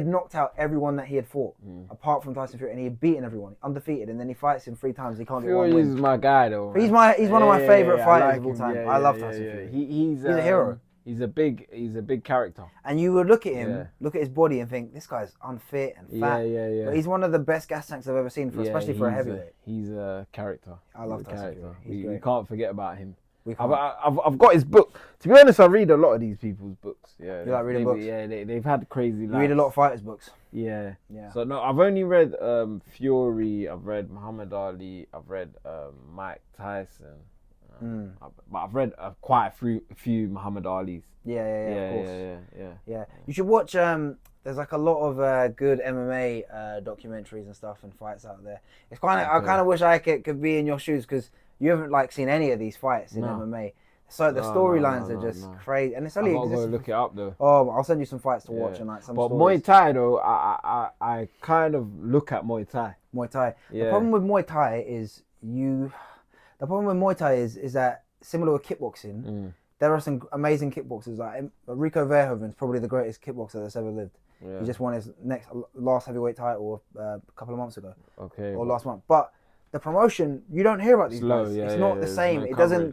knocked out everyone that he had fought, apart from Tyson Fury, and he had beaten everyone, undefeated, and then he fights him 3 times, he can't get one win. Fury's my guy though. He's one of my favourite fighters of all time. I love Tyson Fury. He's a hero. He's a big character. And you would look at him, look at his body and think, this guy's unfit and fat. But he's one of the best gas tanks I've ever seen, especially for a heavyweight. He's a character. I love Tyson Fury. We can't forget about him. I've got his book. To be honest, I read a lot of these people's books. Yeah, you like reading books? Yeah, they've had crazy lives. You read a lot of fighters' books? Yeah. So no, I've only read Fury, I've read Muhammad Ali, I've read Mike Tyson. But I've read quite a few Muhammad Alis. Of course. Yeah. You should watch. There's like a lot of good MMA documentaries and stuff and fights out there. It's kind of. I kind of wish I could be in your shoes because you haven't seen any of these fights in MMA. So the storylines are just crazy, and it's only. I've got to look it up though. Oh, I'll send you some fights to watch and like some. But stories. Muay Thai though, I kind of look at Muay Thai. Muay Thai. Yeah. The problem with Muay Thai is is that similar with kickboxing, there are some amazing kickboxers. Like Rico Verhoeven's probably the greatest kickboxer that's ever lived. Yeah. He just won his last heavyweight title a couple of months ago. Or last month. But the promotion, you don't hear about these guys. It's not the same. It doesn't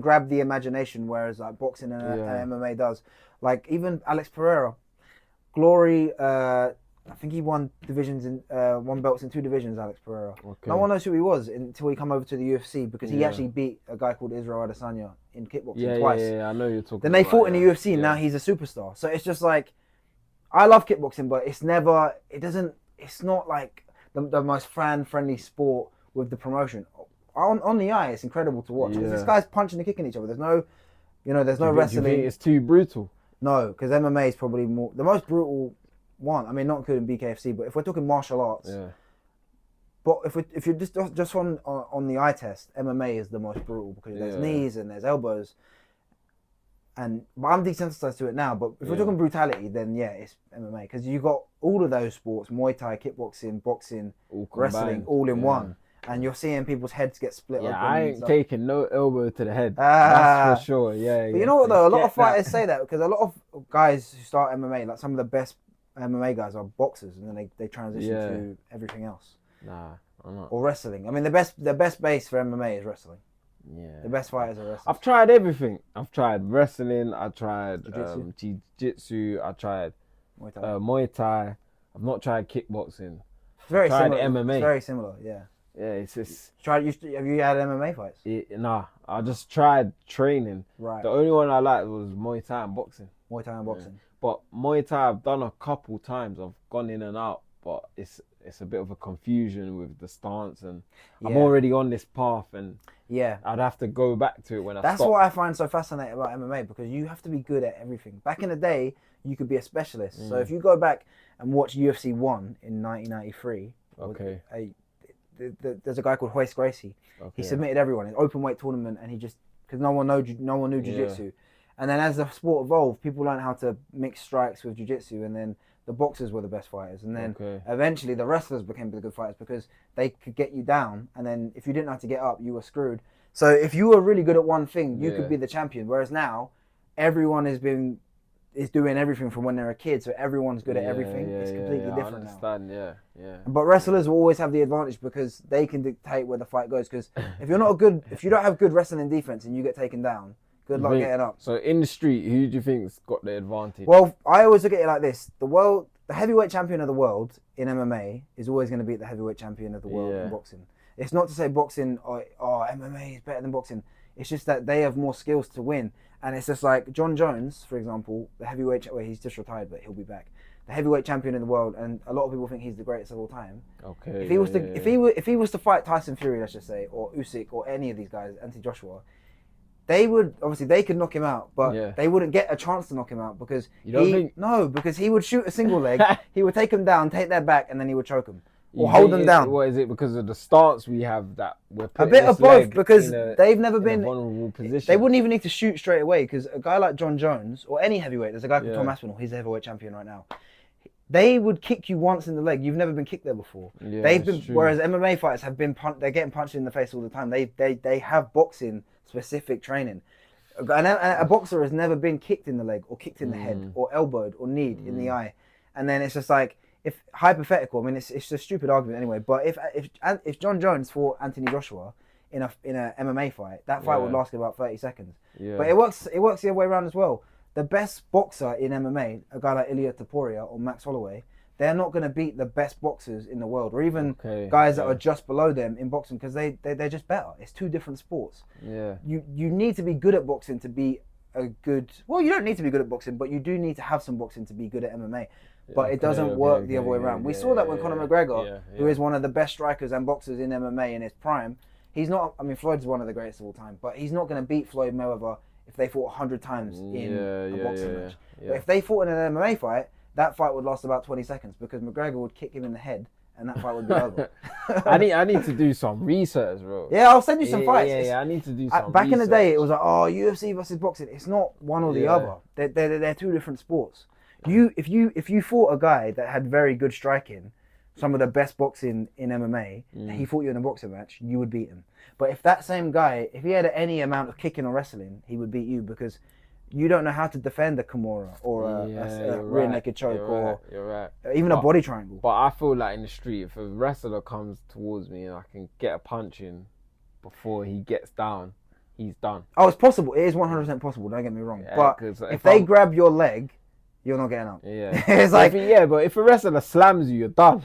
grab the imagination, whereas like boxing and MMA does. Like even Alex Pereira, Glory. I think he won belts in 2 divisions, Alex Pereira. No one knows who he was until he come over to the UFC because he actually beat a guy called Israel Adesanya in kickboxing twice. Yeah, I know you're talking Then they fought in the UFC and now he's a superstar. So it's just like, I love kickboxing, but it's not like the most fan-friendly sport with the promotion. On the eye, it's incredible to watch. This guy's punching and kicking each other. There's no wrestling. Do you think it's too brutal? No, because MMA is probably the most brutal one. I mean, not including BKFC, but if we're talking martial arts, but if you're just on the eye test, MMA is the most brutal because there's knees and there's elbows. But I'm desensitized to it now. But if we're talking brutality, then it's MMA because you got all of those sports: Muay Thai, kickboxing, boxing, wrestling, all in one. And you're seeing people's heads get split. Yeah, I ain't taking no elbow to the head. That's for sure. Yeah. But you know what though? A lot of fighters say that because a lot of guys who start MMA, like some of the best MMA guys, are boxers, and then they transition to everything else. Nah, I'm not. Or wrestling. I mean, the best base for MMA is wrestling. Yeah. The best fighters are wrestling. I've tried everything. I've tried wrestling. I tried jiu-jitsu. I tried Muay Thai. I've not tried kickboxing. It's very similar. MMA. It's very similar. Yeah. Yeah, it's just. Have you had MMA fights? Nah, I just tried training. Right. The only one I liked was Muay Thai and boxing. Muay Thai and boxing. But Muay Thai I've done a couple times. I've gone in and out, but it's it's a bit of a confusion with the stance, and I'm Yeah. already on this path, and Yeah. I'd have to go back to it when I That's stop. what I find so fascinating about MMA, because you have to be good at everything. Back in the day, you could be a specialist. So if you go back and watch UFC 1 in 1993, Okay. there's a guy called Royce Gracie. He submitted everyone in open weight tournament, and he just, because no one knew jiu-jitsu. And then as the sport evolved, people learned how to mix strikes with jiu-jitsu, and then the boxers were the best fighters, and then eventually the wrestlers became the good fighters because they could get you down, and then if you didn't know how to get up, you were screwed. So if you were really good at one thing, you could be the champion. Whereas now, everyone is doing everything from when they're a kid, so everyone's good at everything. It's completely different now. I understand. Yeah. But wrestlers will always have the advantage because they can dictate where the fight goes. Because if you don't have good wrestling defense and you get taken down, good luck getting up. So in the street, who do you think's got the advantage? Well, I always look at it like this: the heavyweight champion of the world in MMA is always going to beat the heavyweight champion of the world in boxing. It's not to say boxing or MMA is better than boxing. It's just that they have more skills to win. And it's just like John Jones, for example, the heavyweight. Well, he's just retired, but he'll be back. The heavyweight champion in the world, and a lot of people think he's the greatest of all time. Okay. If he was to fight Tyson Fury, let's just say, or Usyk, or any of these guys, Anthony Joshua, they could knock him out, but they wouldn't get a chance to knock him out because because he would shoot a single leg, he would take him down, take their back, and then he would choke him. Or hold them down. What is it? Because of the stance we have that we're a bit of both, because they've never been in a vulnerable position. They wouldn't even need to shoot straight away, because a guy like John Jones or any heavyweight, there's a guy called Tom Aspinall, he's the heavyweight champion right now. They would kick you once in the leg. You've never been kicked there before. Whereas MMA fighters have been they're getting punched in the face all the time. They have boxing specific training. And a boxer has never been kicked in the leg or kicked in the head or elbowed or kneed in the eye. And then it's just like, if hypothetical, I mean, it's a stupid argument anyway. But if John Jones fought Anthony Joshua in a MMA fight, that fight would last about 30 seconds. Yeah. But it works the other way around as well. The best boxer in MMA, a guy like Ilia Topuria or Max Holloway, they're not going to beat the best boxers in the world, or even guys that are just below them in boxing, because they're just better. It's two different sports. Yeah. You need to be good at boxing to be a good. Well, you don't need to be good at boxing, but you do need to have some boxing to be good at MMA. But it doesn't work the other way around. We saw that when Conor McGregor, who is one of the best strikers and boxers in MMA in his prime, he's not. I mean, Floyd's one of the greatest of all time, but he's not going to beat Floyd Mayweather if they fought 100 times in a boxing match. But if they fought in an MMA fight, that fight would last about 20 seconds because McGregor would kick him in the head and that fight would be over. I need to do some research, bro. Yeah, I'll send you some fights. Yeah, I need to do some back research. in the day, it was like, UFC versus boxing. It's not one or the other. They're two different sports. If you fought a guy that had very good striking, some of the best boxing in MMA, and he fought you in a boxing match, you would beat him. But if that same guy, if he had any amount of kicking or wrestling, he would beat you because you don't know how to defend a Kimura or a rear naked choke or even a body triangle. But I feel like in the street, if a wrestler comes towards me and I can get a punch in before he gets down, he's done. Oh, it's possible. It is 100% possible. Don't get me wrong. But if they grab your leg, you're not getting up. Yeah. It's like but if a wrestler slams you, you're done.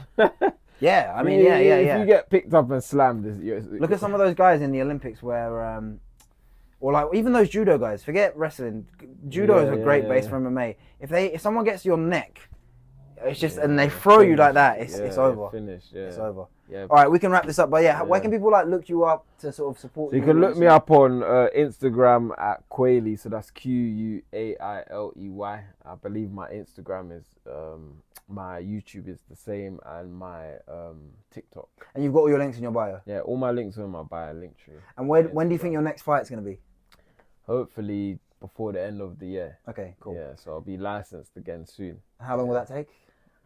Yeah, I mean, If you get picked up and slammed, look at some of those guys in the Olympics where, or like even those judo guys. Forget wrestling. Judo is a great base for MMA. If someone gets your neck, it's just and they throw you like that, it's over. Finished. Yeah. It's over. Yeah. All right, we can wrap this up. But where can people look you up to sort of support? So you can look me up on Instagram at Quailey. So that's Quailey. I believe my Instagram is my YouTube is the same, and my TikTok. And you've got all your links in your bio. Yeah, all my links are in my bio link tree. And when do you think your next fight's going to be? Hopefully before the end of the year. Okay, cool. Yeah, so I'll be licensed again soon. How long will that take?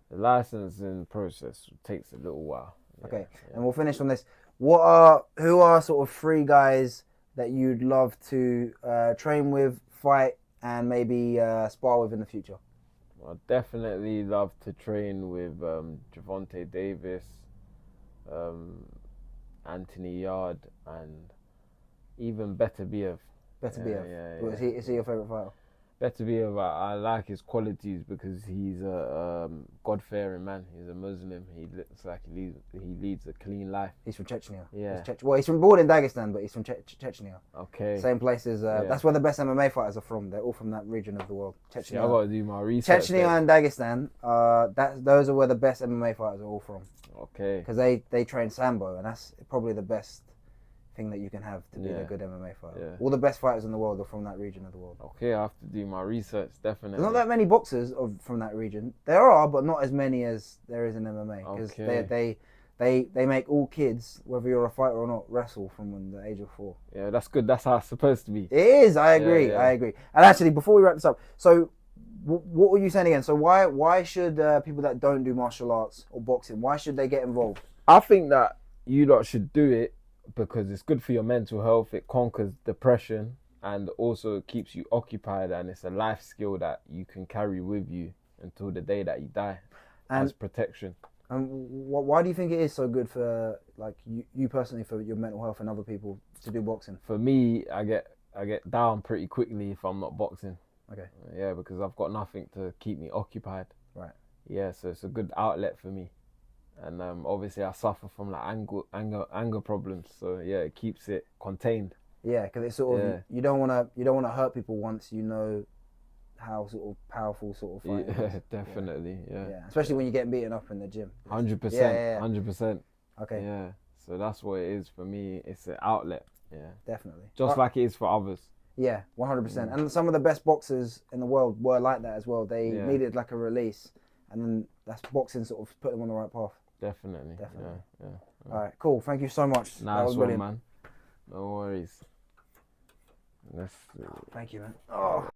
The licensing process takes a little while. Okay, and we'll finish on this. Who are sort of 3 guys that you'd love to train with, fight, and maybe spar with in the future? I'd definitely love to train with Gervonta Davis, Anthony Yard, and even Beterbiev. Beterbiev. Yeah. Is he your favourite fighter? Better be about. I like his qualities because he's a God-fearing man. He's a Muslim. He looks like he leads a clean life. He's from Chechnya. Yeah. He's from born in Dagestan, but he's from Chechnya. Okay. Same place as. That's where the best MMA fighters are from. They're all from that region of the world. Chechnya. See, I gotta do my research. Chechnya and Dagestan. Those are where the best MMA fighters are all from. Okay. Because they train sambo, and that's probably the best thing that you can have to be a good MMA fighter. Yeah. All the best fighters in the world are from that region of the world. Okay, I have to do my research, definitely. There's not that many boxers from that region. There are, but not as many as there is in MMA. Because they make all kids, whether you're a fighter or not, wrestle from the age of 4. Yeah, that's good. That's how it's supposed to be. It is. I agree. I agree. And actually, before we wrap this up, so what were you saying again? So why should people that don't do martial arts or boxing, why should they get involved? I think that you lot should do it because it's good for your mental health. It conquers depression and also keeps you occupied, and it's a life skill that you can carry with you until the day that you die as protection. And why do you think it is so good for like you personally, for your mental health and other people to do boxing? For me, I get down pretty quickly if I'm not boxing. Okay. Yeah, because I've got nothing to keep me occupied. Right. Yeah, so it's a good outlet for me. And obviously I suffer from like anger problems, so yeah, it keeps it contained. Yeah, because it's sort of you don't want to hurt people once you know how sort of powerful sort of fighting is. Definitely, yeah. Especially when you're getting beaten up in the gym. 100%, 100%. Okay. Yeah, so that's what it is for me. It's an outlet. Yeah, definitely. Just like it is for others. Yeah, 100%. And some of the best boxers in the world were like that as well. They needed like a release, and then that's boxing sort of put them on the right path. Definitely. Yeah. All right, cool. Thank you so much. That was brilliant, man. No worries. Thank you, man. Oh.